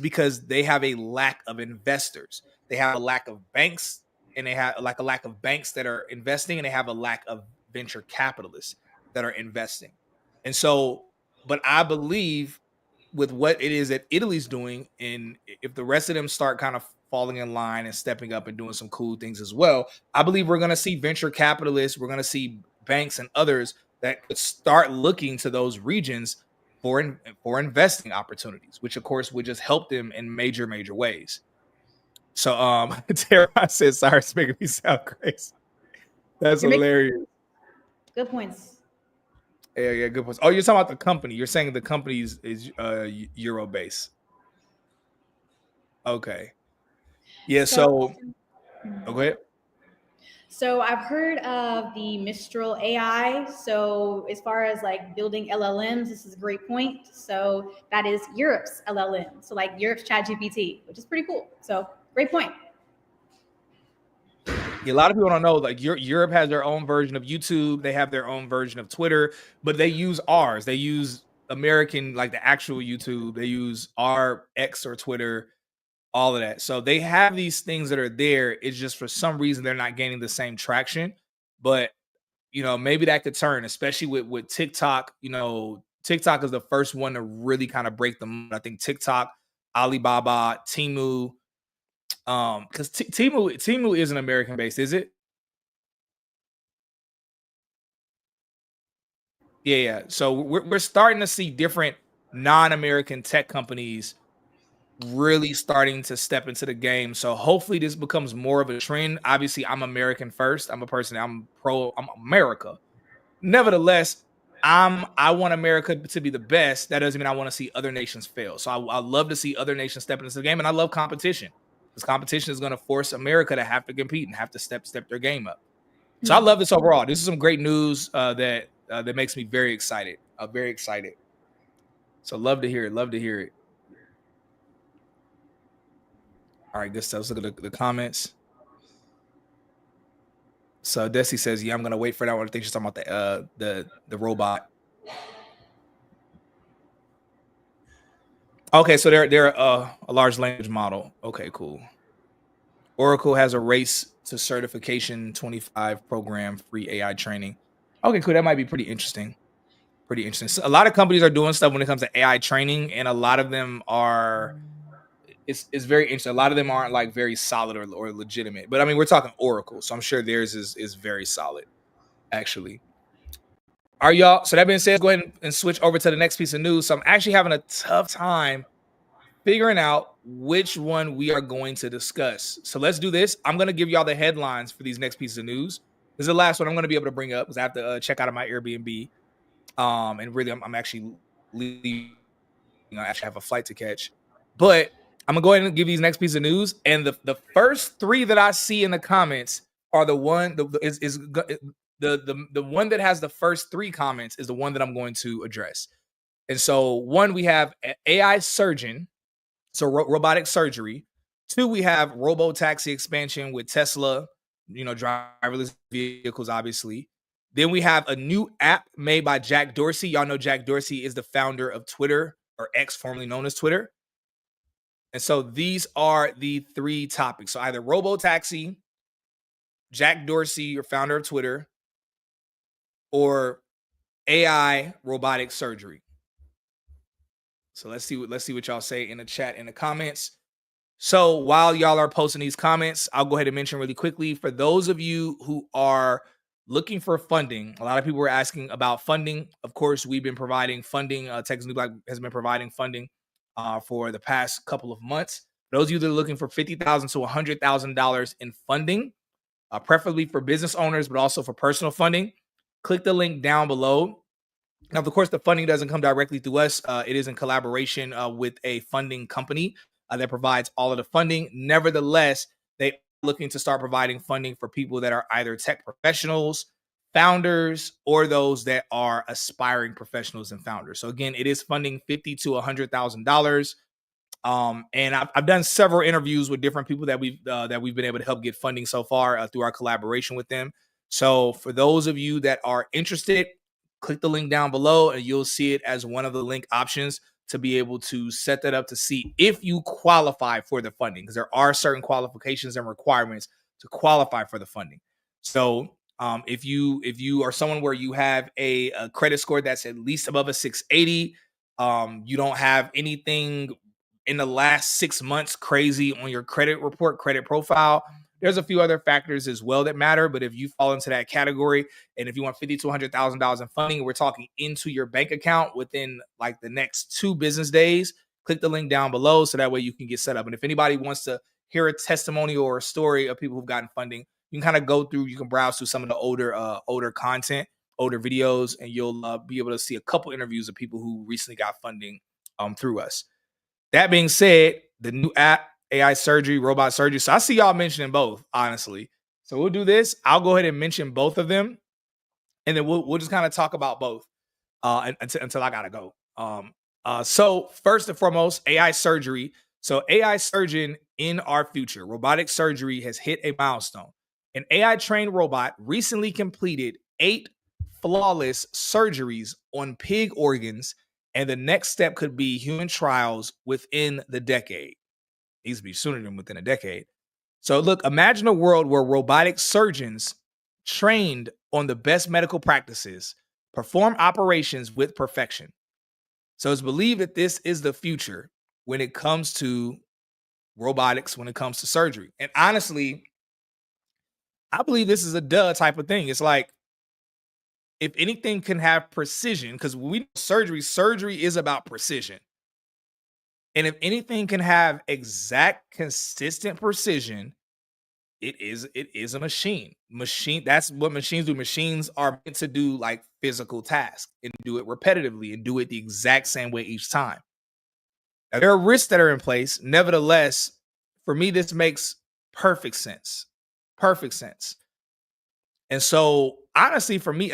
because they have a lack of investors. They have a lack of banks, and they have like a lack of banks that are investing, and they have a lack of venture capitalists that are investing. And so, but I believe with what it is that Italy's doing, and if the rest of them start kind of falling in line and stepping up and doing some cool things as well, I believe we're going to see venture capitalists, we're going to see banks and others that could start looking to those regions for investing opportunities, which of course would just help them in major ways. So Tara says Cyrus making me sound crazy. That's hilarious. Good points. Yeah, good points. Oh, you're talking about the company. You're saying the company is Euro based. Okay. Yeah, so go ahead. So I've heard of the Mistral AI. So as far as like building LLMs, this is a great point. So that is Europe's LLM. So like Europe's ChatGPT, which is pretty cool. So great point. Yeah, a lot of people don't know, like Europe has their own version of YouTube. They have their own version of Twitter, but they use ours. They use American, like the actual YouTube. They use our X or Twitter, all of that. So they have these things that are there. It's just for some reason they're not gaining the same traction. But maybe that could turn, especially with TikTok. TikTok is the first one to really kind of break them. I think TikTok, Alibaba, Temu. Because Temu isn't American based, is it? Yeah. So we're starting to see different non-American tech companies really starting to step into the game. So hopefully this becomes more of a trend. Obviously, I'm American first. I'm I'm America. Nevertheless, I want America to be the best. That doesn't mean I want to see other nations fail. So I love to see other nations step into the game, and I love competition. Because competition is going to force America to have to compete and have to step their game up. So I love this overall. This is some great news that makes me very excited. Very excited. So love to hear it. Love to hear it. All right, good stuff. Let's look at the comments. So Desi says, "Yeah, I'm gonna wait for that one." I think she's talking about the robot. Okay, so they're a large language model. Okay, cool. Oracle has a race to certification 25 program free AI training. Okay, cool. That might be pretty interesting. Pretty interesting. So a lot of companies are doing stuff when it comes to AI training, and a lot of them are. It's very interesting. A lot of them aren't like very solid or legitimate. But I mean, we're talking Oracle, so I'm sure theirs is very solid, actually. All right, y'all. So that being said, let's go ahead and switch over to the next piece of news. So I'm actually having a tough time figuring out which one we are going to discuss. So let's do this. I'm going to give y'all the headlines for these next pieces of news. This is the last one I'm going to be able to bring up because I have to check out of my Airbnb. And really, I'm actually leaving. I actually have a flight to catch. But I'm going to go ahead and give these next piece of news. And the first three that I see in the comments are the one the one that has the first three comments is the one that I'm going to address. And so one, we have AI surgeon. So robotic surgery. Two, we have robo-taxi expansion with Tesla, driverless vehicles, obviously. Then we have a new app made by Jack Dorsey. Y'all know Jack Dorsey is the founder of Twitter, or X, formerly known as Twitter. And so these are the three topics. So either robo-taxi, Jack Dorsey, your founder of Twitter, or AI robotic surgery. So let's see what y'all say in the chat, in the comments. So while y'all are posting these comments, I'll go ahead and mention really quickly, for those of you who are looking for funding, a lot of people were asking about funding. Of course, we've been providing funding. Texas New Black has been providing funding for the past couple of months. Those of you that are looking for $50,000 to $100,000 in funding, preferably for business owners, but also for personal funding, click the link down below. Now, of course, the funding doesn't come directly through us. It is in collaboration with a funding company that provides all of the funding. Nevertheless, they are looking to start providing funding for people that are either tech professionals, founders, or those that are aspiring professionals and founders. So again, it is funding $50,000 to $100,000. And I've done several interviews with different people that we've been able to help get funding so far through our collaboration with them. So for those of you that are interested, click the link down below and you'll see it as one of the link options to be able to set that up to see if you qualify for the funding, because there are certain qualifications and requirements to qualify for the funding. So if you are someone where you have a credit score that's at least above a 680, You don't have anything in the last 6 months crazy on your credit report, credit profile. There's a few other factors as well that matter, but if you fall into that category, and if you want $50,000 to $100,000 in funding, we're talking into your bank account within like the next 2 business days. Click the link down below so that way you can get set up. And if anybody wants to hear a testimonial or a story of people who've gotten funding, you can kind of go through. You can browse through some of the older content, older videos, and you'll be able to see a couple interviews of people who recently got funding through us. That being said, the new app, AI surgery, robot surgery. So I see y'all mentioning both, honestly. So we'll do this. I'll go ahead and mention both of them, and then we'll just kind of talk about both until I gotta go. So first and foremost, AI surgery. So AI surgeon in our future, robotic surgery has hit a milestone. An AI trained robot recently completed 8 flawless surgeries on pig organs, and the next step could be human trials within the decade. It needs to be sooner than within a decade. So look, imagine a world where robotic surgeons trained on the best medical practices perform operations with perfection. So it's believed that this is the future when it comes to robotics, when it comes to surgery. And honestly, I believe this is a duh type of thing. It's like, if anything can have precision, because we know surgery is about precision. And if anything can have exact, consistent precision, it is a machine. That's what machines do. Machines are meant to do like physical tasks and do it repetitively and do it the exact same way each time. Now, there are risks that are in place. Nevertheless, for me, this makes perfect sense. Perfect sense. And so, honestly, for me,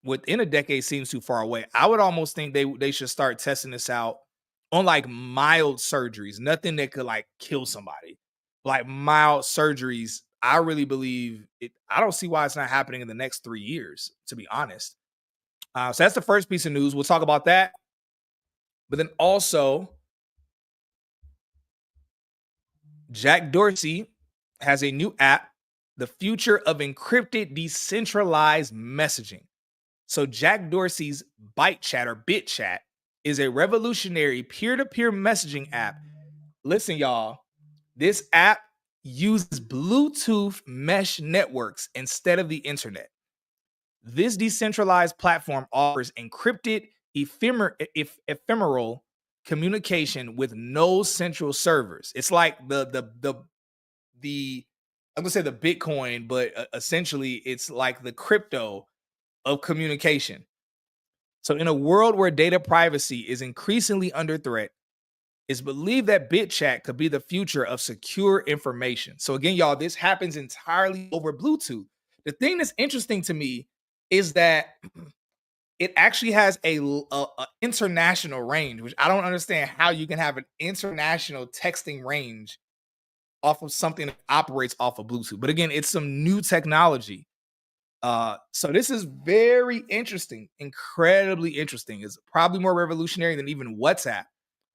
within a decade seems too far away. I would almost think they should start testing this out on like mild surgeries, nothing that could like kill somebody. Like mild surgeries, I really believe it. I don't see why it's not happening in the next 3 years, to be honest. So that's the first piece of news. We'll talk about that. But then also, Jack Dorsey has a new app, the future of encrypted decentralized messaging. So Jack Dorsey's BitChat is a revolutionary peer-to-peer messaging app. Listen, y'all, this app uses Bluetooth mesh networks instead of the internet. This decentralized platform offers encrypted ephemeral communication with no central servers. It's like the I'm gonna say the Bitcoin, but essentially it's like the crypto of communication. So in a world where data privacy is increasingly under threat, it's believed that BitChat could be the future of secure information. So again, y'all, this happens entirely over Bluetooth. The thing that's interesting to me is that it actually has a international range, which I don't understand how you can have an international texting range off of something that operates off of Bluetooth. But again, it's some new technology. So this is very interesting, incredibly interesting. It's probably more revolutionary than even WhatsApp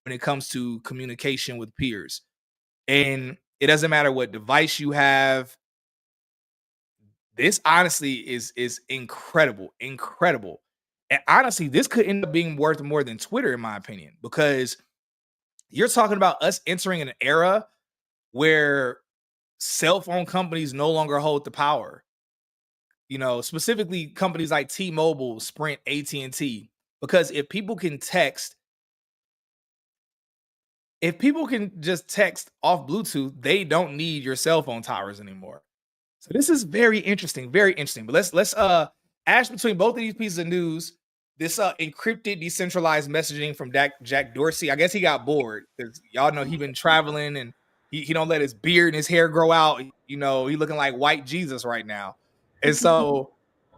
when it comes to communication with peers. And it doesn't matter what device you have. This honestly is incredible, incredible. And honestly, this could end up being worth more than Twitter, in my opinion, because you're talking about us entering an era where cell phone companies no longer hold the power. You know, specifically companies like T-Mobile, Sprint, AT&T, because if people can just text off Bluetooth, they don't need your cell phone towers anymore. So this is very interesting, very interesting. But let's ash between both of these pieces of news. This encrypted decentralized messaging from Jack Dorsey. I guess he got bored because y'all know he been traveling and he don't let his beard and his hair grow out. You know, he looking like white Jesus right now. And so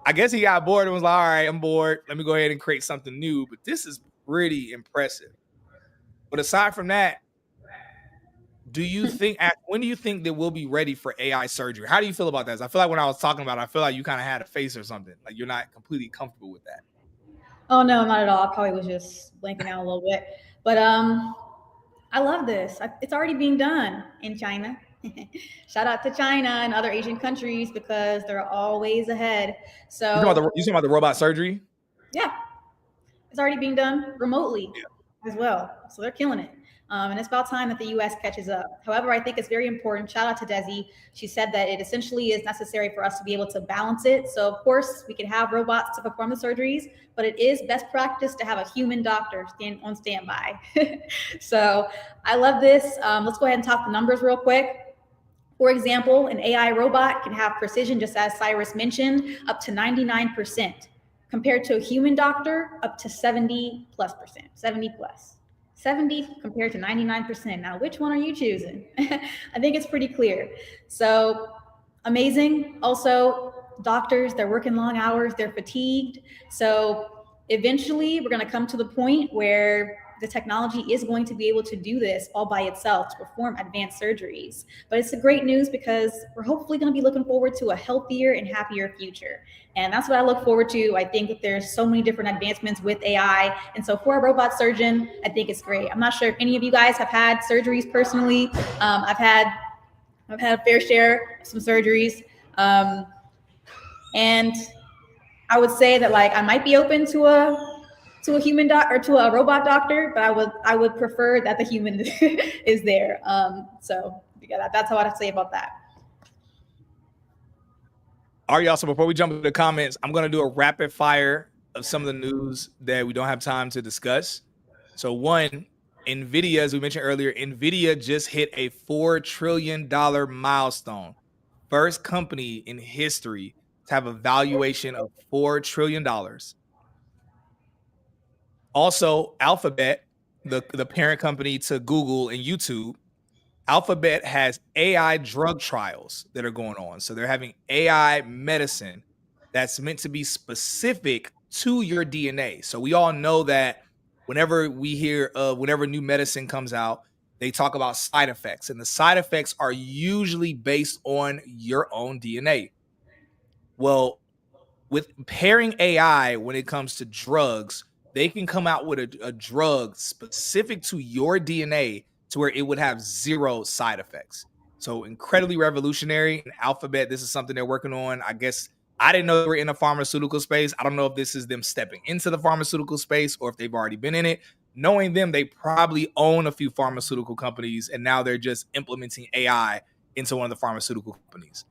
I guess he got bored and was like, all right, I'm bored. Let me go ahead and create something new. But this is pretty impressive. But aside from that, when do you think that we'll be ready for AI surgery? How do you feel about that? I feel like when I was talking about it, I feel like you kind of had a face or something. Like you're not completely comfortable with that. Oh no, not at all. I probably was just blanking out a little bit. But I love this. It's already being done in China. Shout out to China and other Asian countries because they're always ahead. So You talking about the robot surgery? yeah. It's already being done remotely as well. So they're killing it. And it's about time that the US catches up. However, I think it's very important. Shout out to Desi. She said that it essentially is necessary for us to be able to balance it. So, of course, we can have robots to perform the surgeries, but it is best practice to have a human doctor on standby. So, I love this. Let's go ahead and talk the numbers real quick. For example, an AI robot can have precision, just as Cyrus mentioned, up to 99%, compared to a human doctor, up to 70 plus percent, 70 plus. 70 compared to 99%. Now, which one are you choosing? I think it's pretty clear. So amazing. Also, doctors, they're working long hours, they're fatigued. So eventually, we're going to come to the point where the technology is going to be able to do this all by itself to perform advanced surgeries. But it's a great news because we're hopefully going to be looking forward to a healthier and happier future. And that's what I look forward to. I think that there's so many different advancements with AI. And so for a robot surgeon, I think it's great. I'm not sure if any of you guys have had surgeries personally. I've had a fair share of some surgeries. And I would say that like I might be open to a human doc or to a robot doctor, but I would prefer that the human is there. So yeah, that's how I'd say about that. All right, y'all. So before we jump into the comments, I'm gonna do a rapid fire of some of the news that we don't have time to discuss. So one, NVIDIA, as we mentioned earlier, NVIDIA just hit a $4 trillion milestone. First company in history to have a valuation of $4 trillion. Also, Alphabet, the parent company to Google and YouTube, Alphabet has AI drug trials that are going on. So they're having AI medicine that's meant to be specific to your DNA. So we all know that whenever we hear whenever new medicine comes out, they talk about side effects, and the side effects are usually based on your own DNA. Well, with pairing AI when it comes to drugs, they can come out with a drug specific to your DNA to where it would have zero side effects. So incredibly revolutionary. In Alphabet, this is something they're working on. I guess I didn't know they were in the pharmaceutical space. I don't know if this is them stepping into the pharmaceutical space or if they've already been in it. Knowing them, they probably own a few pharmaceutical companies, and now they're just implementing AI into one of the pharmaceutical companies.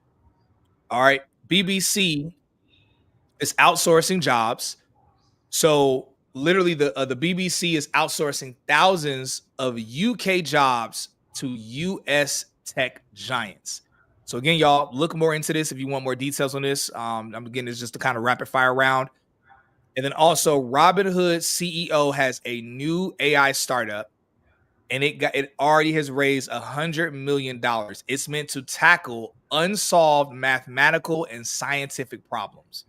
All right, BBC is outsourcing jobs. So literally the BBC is outsourcing thousands of UK jobs to US tech giants. So again, y'all, look more into this if you want more details on this. Again, it's just a kind of rapid fire round. And then also Robinhood CEO has a new AI startup, and it already has raised $100 million. It's meant to tackle unsolved mathematical and scientific problems.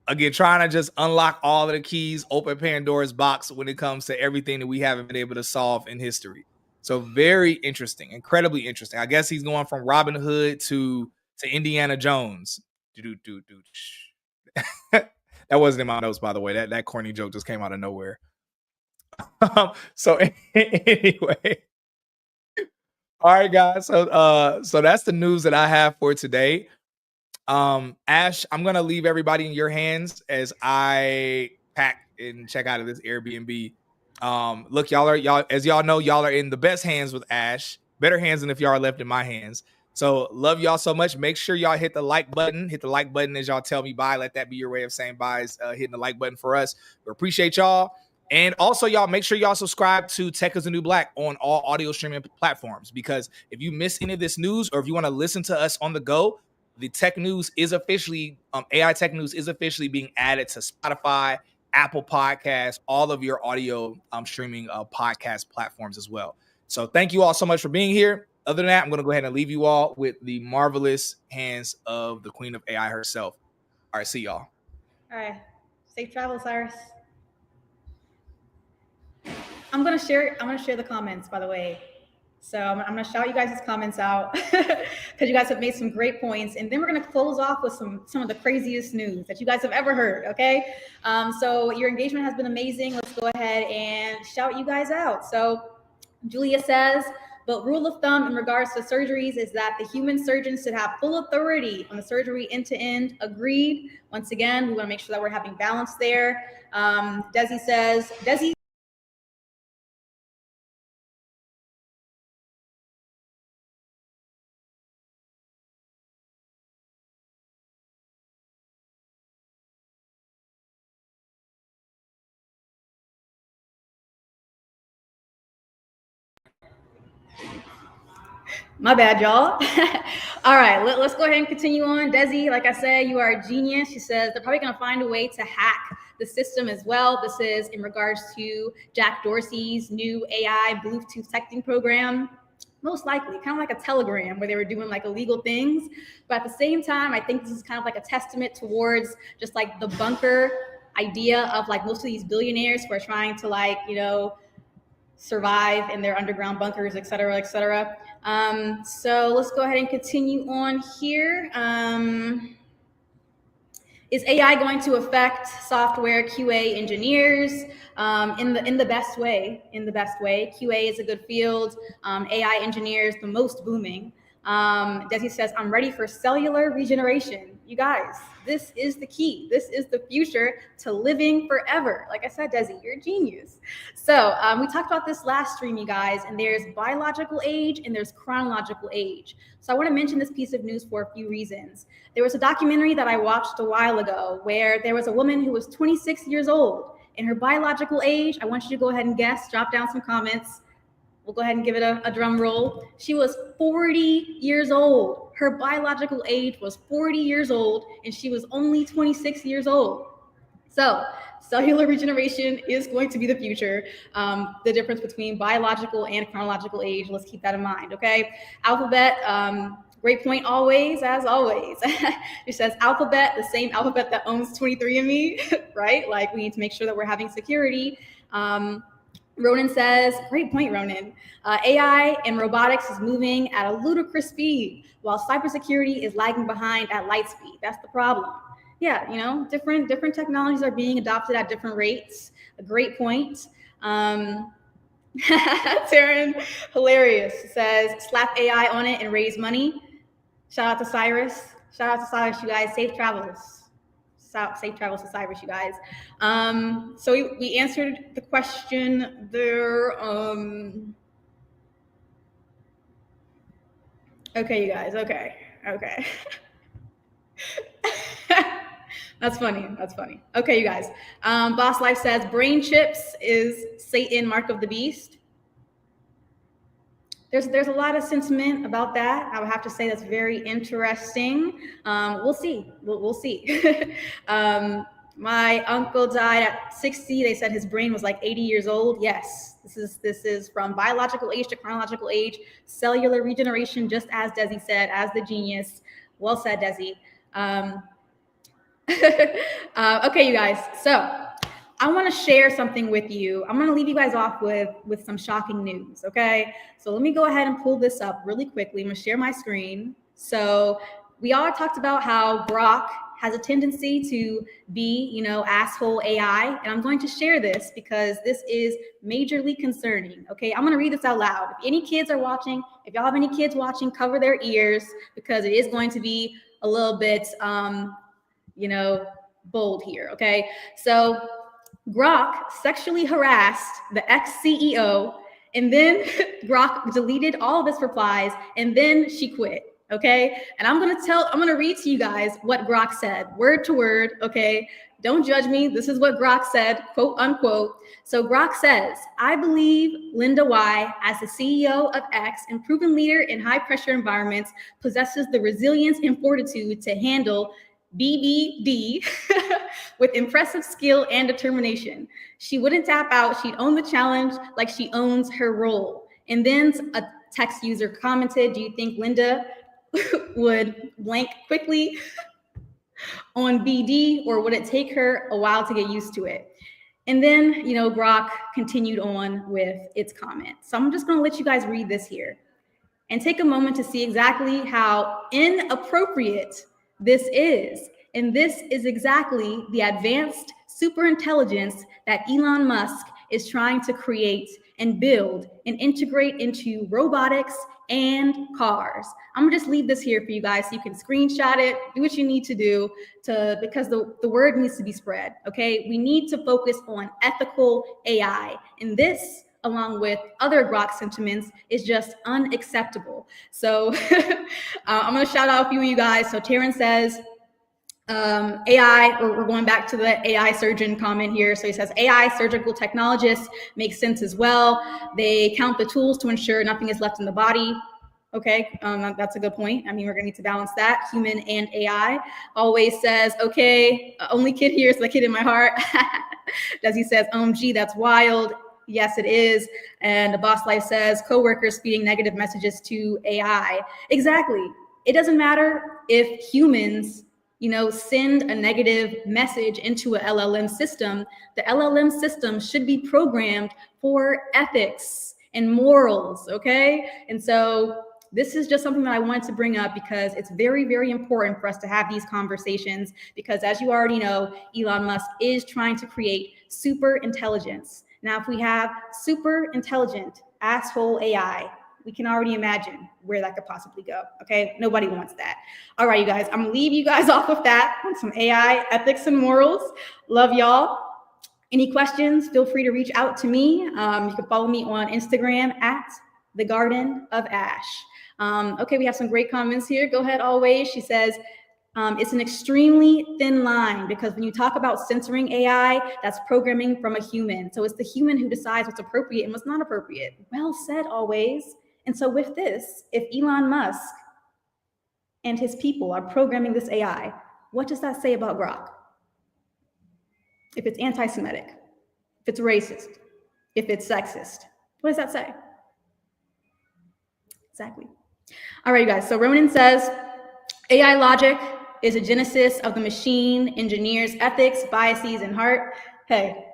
Again, trying to just unlock all of the keys, open Pandora's box when it comes to everything that we haven't been able to solve in history. So very interesting, incredibly interesting. I guess he's going from Robin Hood to Indiana Jones. That wasn't in my notes, by the way. That corny joke just came out of nowhere. So anyway, all right, guys. So that's the news that I have for today. Ash, I'm gonna leave everybody in your hands as I pack and check out of this Airbnb. Look, y'all as y'all know, y'all are in the best hands with Ash, better hands than if y'all are left in my hands. So love y'all so much. Make sure y'all hit the like button. Hit the like button as y'all tell me bye. Let that be your way of saying bye. Hitting the like button for us. We appreciate y'all. And also, y'all, make sure y'all subscribe to Tech is the New Black on all audio streaming platforms, because if you miss any of this news or if you want to listen to us on the go, the tech news is officially, AI tech news is officially being added to Spotify, Apple Podcasts, all of your audio streaming podcast platforms as well. So thank you all so much for being here. Other than that, I'm going to go ahead and leave you all with the marvelous hands of the Queen of AI herself. All right, see y'all. All right. Safe travel, Cyrus. I'm gonna share the comments, by the way. So I'm gonna shout you guys' comments out because you guys have made some great points, and then we're gonna close off with some of the craziest news that you guys have ever heard. Okay, so your engagement has been amazing. Let's go ahead and shout you guys out. So Julia says, But rule of thumb in regards to surgeries is that the human surgeon should have full authority on the surgery end to end. Agreed. Once again, we want to make sure that we're having balance there. Desi says, Desi. My bad, y'all. All right, let's go ahead and continue on. Desi, like I said, you are a genius. She says they're probably going to find a way to hack the system as well. This is in regards to Jack Dorsey's new AI Bluetooth texting program. Most likely, kind of like a Telegram where they were doing like illegal things. But at the same time, I think this is kind of like a testament towards just like the bunker idea of like most of these billionaires who are trying to like, you know, survive in their underground bunkers, et cetera, et cetera. So let's go ahead and continue on here. Is AI going to affect software QA engineers in the best way? In the best way, QA is a good field. AI engineers the most booming. Desi says, "I'm ready for cellular regeneration." You guys, this is the key. This is the future to living forever. Like I said, Desi, you're a genius. So we talked about this last stream, you guys, and there's biological age and there's chronological age. So I want to mention this piece of news for a few reasons. There was a documentary that I watched a while ago where there was a woman who was 26 years old. In her biological age, I want you to go ahead and guess, drop down some comments. We'll go ahead and give it a drum roll. She was 40 years old. Her biological age was 40 years old, and she was only 26 years old. So cellular regeneration is going to be the future. The difference between biological and chronological age, let's keep that in mind, okay? Alphabet, great point always, as always. It says Alphabet, the same Alphabet that owns 23andMe, right? Like we need to make sure that we're having security. Ronan says, great point, Ronan. AI and robotics is moving at a ludicrous speed, while cybersecurity is lagging behind at light speed. That's the problem. Yeah, you know, different technologies are being adopted at different rates. A great point. Taryn, hilarious, says, slap AI on it and raise money. Shout out to Cyrus. Shout out to Cyrus, you guys. Safe travels. Safe travels to Cyrus, you guys. So we answered the question there. Okay, you guys. Okay. That's funny. Okay, you guys. Boss Life says brain chips is Satan, mark of the beast. There's a lot of sentiment about that. I would have to say that's very interesting. We'll see. We'll see. My uncle died at 60. They said his brain was like 80 years old. Yes, this is from biological age to chronological age. Cellular regeneration, just as Desi said, as the genius. Well said, Desi. Okay, you guys. So I want to share something with you. I'm going to leave you guys off with some shocking news, okay? So let me go ahead and pull this up really quickly. I'm going to share my screen. So we all talked about how Grok has a tendency to be, you know, asshole AI. And I'm going to share this because this is majorly concerning, okay? I'm going to read this out loud. If any kids are watching, if y'all have any kids watching, cover their ears because it is going to be a little bit, you know, bold here, okay? So Grok sexually harassed the ex-CEO, and then Grok deleted all of his replies, and then she quit, okay? And I'm gonna read to you guys what Grok said, word to word, okay? Don't judge me. This is what Grok said, quote unquote. So Grok says, I believe Linda Y, as the CEO of X and proven leader in high pressure environments, possesses the resilience and fortitude to handle BBD with impressive skill and determination. She wouldn't tap out. She'd own the challenge like she owns her role. And then a text user commented, do you think Linda would blank quickly on BD, or would it take her a while to get used to it? And then, you know, Grok continued on with its comment. So I'm just going to let you guys read this here and take a moment to see exactly how inappropriate this is. And this is exactly the advanced superintelligence that Elon Musk is trying to create and build and integrate into robotics and cars. I'm gonna just leave this here for you guys so you can screenshot it, do what you need to do because the word needs to be spread, okay? We need to focus on ethical AI. And this, along with other Grok sentiments, is just unacceptable. So I'm gonna shout out a few of you guys. So Taryn says, AI, we're going back to the AI surgeon comment here. So he says, AI surgical technologists make sense as well. They count the tools to ensure nothing is left in the body. Okay, that's a good point. I mean, we're gonna need to balance that, human and AI. Always says, okay, only kid here is the kid in my heart. Desi says, OMG, that's wild. Yes, it is. And the boss life says, coworkers feeding negative messages to AI. Exactly. It doesn't matter if humans, send a negative message into a LLM system. The LLM system should be programmed for ethics and morals, okay? And so this is just something that I wanted to bring up because it's very, very important for us to have these conversations because as you already know, Elon Musk is trying to create super intelligence. Now, if we have super intelligent asshole AI, we can already imagine where that could possibly go, okay? Nobody wants that. All right, you guys, I'm gonna leave you guys off of that on some AI ethics and morals. Love y'all. Any questions, feel free to reach out to me. You can follow me on Instagram at The Garden of Ash. Okay, we have some great comments here. Go ahead, always. She says, it's an extremely thin line because when you talk about censoring AI, that's programming from a human. So it's the human who decides what's appropriate and what's not appropriate. Well said, always. And so with this, if Elon Musk and his people are programming this AI, what does that say about Grok? If it's anti-Semitic, if it's racist, if it's sexist, what does that say? Exactly. All right, you guys. So Ronan says, AI logic is a genesis of the machine engineer's ethics, biases, and heart. Hey,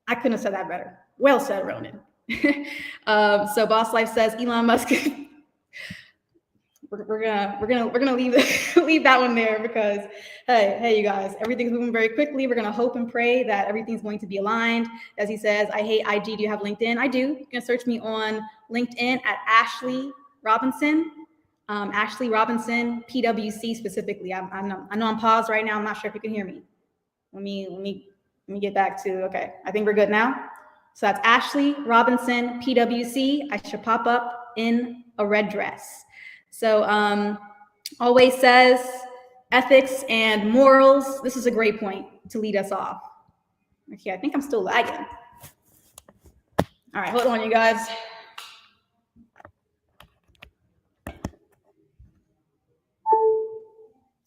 I couldn't have said that better. Well said, Ronan. So Boss Life says Elon Musk. we're gonna leave that one there because hey, you guys, everything's moving very quickly. We're gonna hope and pray that everything's going to be aligned. As he says, I hate IG. Do you have LinkedIn? I do. You can search me on LinkedIn at Ashley Robinson. Ashley Robinson, PWC specifically. I know I'm paused right now. I'm not sure if you can hear me. Let me get back to, okay. I think we're good now. So that's Ashley Robinson, PWC. I should pop up in a red dress. So always says ethics and morals. This is a great point to lead us off. Okay, I think I'm still lagging. All right, hold on, you guys.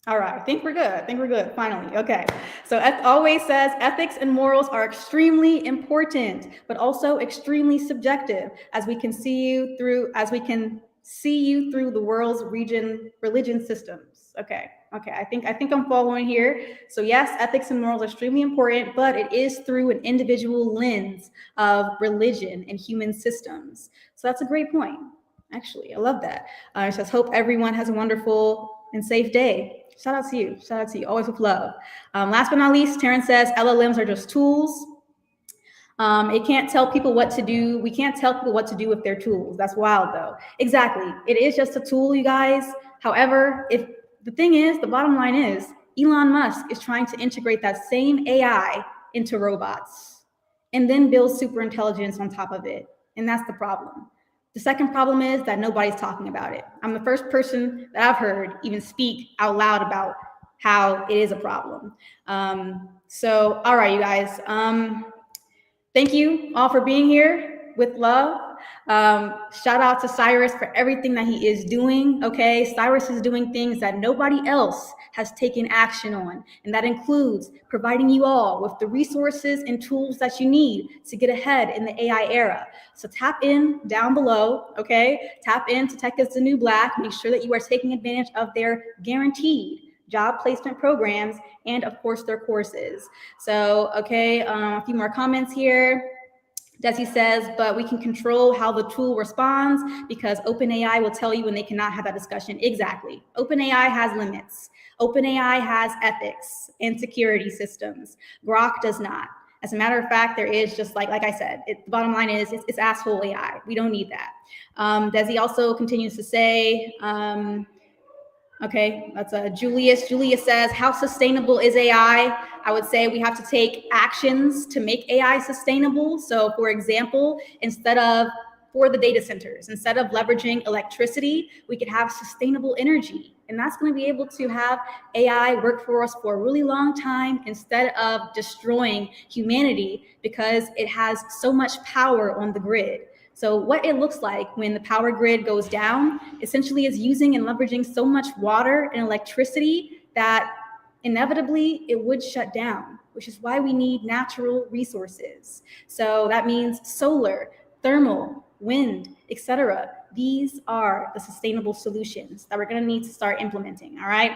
All right, I think we're good, finally. Okay, so always says ethics and morals are extremely important, but also extremely subjective, as we can see you through the world's religion systems. Okay, I think I'm following here. So yes, ethics and morals are extremely important, but it is through an individual lens of religion and human systems. So that's a great point. Actually, I love that. It says, hope everyone has a wonderful and safe day. Shout out to you, always with love. Last but not least, Terrence says, LLMs are just tools. It can't tell people what to do. We can't tell people what to do with their tools. That's wild though. Exactly, it is just a tool, you guys. However, if the thing is, the bottom line is, Elon Musk is trying to integrate that same AI into robots and then build super intelligence on top of it. And that's the problem. The second problem is that nobody's talking about it. I'm the first person that I've heard even speak out loud about how it is a problem. So, all right, you guys. Thank you all for being here with love. Shout out to Cyrus for everything that he is doing, okay? Cyrus is doing things that nobody else has taken action on, and that includes providing you all with the resources and tools that you need to get ahead in the AI era. So tap in down below, okay? Tap in to Tech is the New Black. Make sure that you are taking advantage of their guaranteed job placement programs and of course their courses. So, okay, a few more comments here. Desi says, but we can control how the tool responds because OpenAI will tell you when they cannot have that discussion. Exactly. OpenAI has limits. OpenAI has ethics and security systems. Grok does not. As a matter of fact, there is just like I said, the bottom line is it's asshole AI. We don't need that. Desi also continues to say, okay, that's Julius. Julius says, how sustainable is AI? I would say we have to take actions to make AI sustainable. So for example, for the data centers, instead of leveraging electricity, we could have sustainable energy. And that's going to be able to have AI work for us for a really long time instead of destroying humanity because it has so much power on the grid. So what it looks like when the power grid goes down essentially is using and leveraging so much water and electricity that inevitably it would shut down, which is why we need natural resources. So that means solar, thermal, wind, etc. These are the sustainable solutions that we're going to need to start implementing. All right.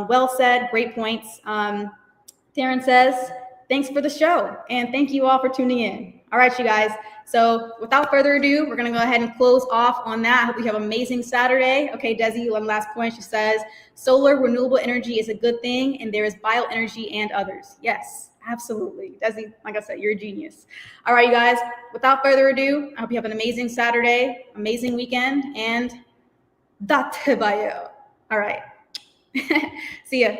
Well said. Great points. Darren says, thanks for the show. And thank you all for tuning in. All right, you guys. So without further ado, we're going to go ahead and close off on that. I hope you have an amazing Saturday. Okay, Desi, one last point. She says, solar renewable energy is a good thing, and there is bioenergy and others. Yes, absolutely. Desi, like I said, you're a genius. All right, you guys. Without further ado, I hope you have an amazing Saturday, amazing weekend, and that bio. All right. See ya.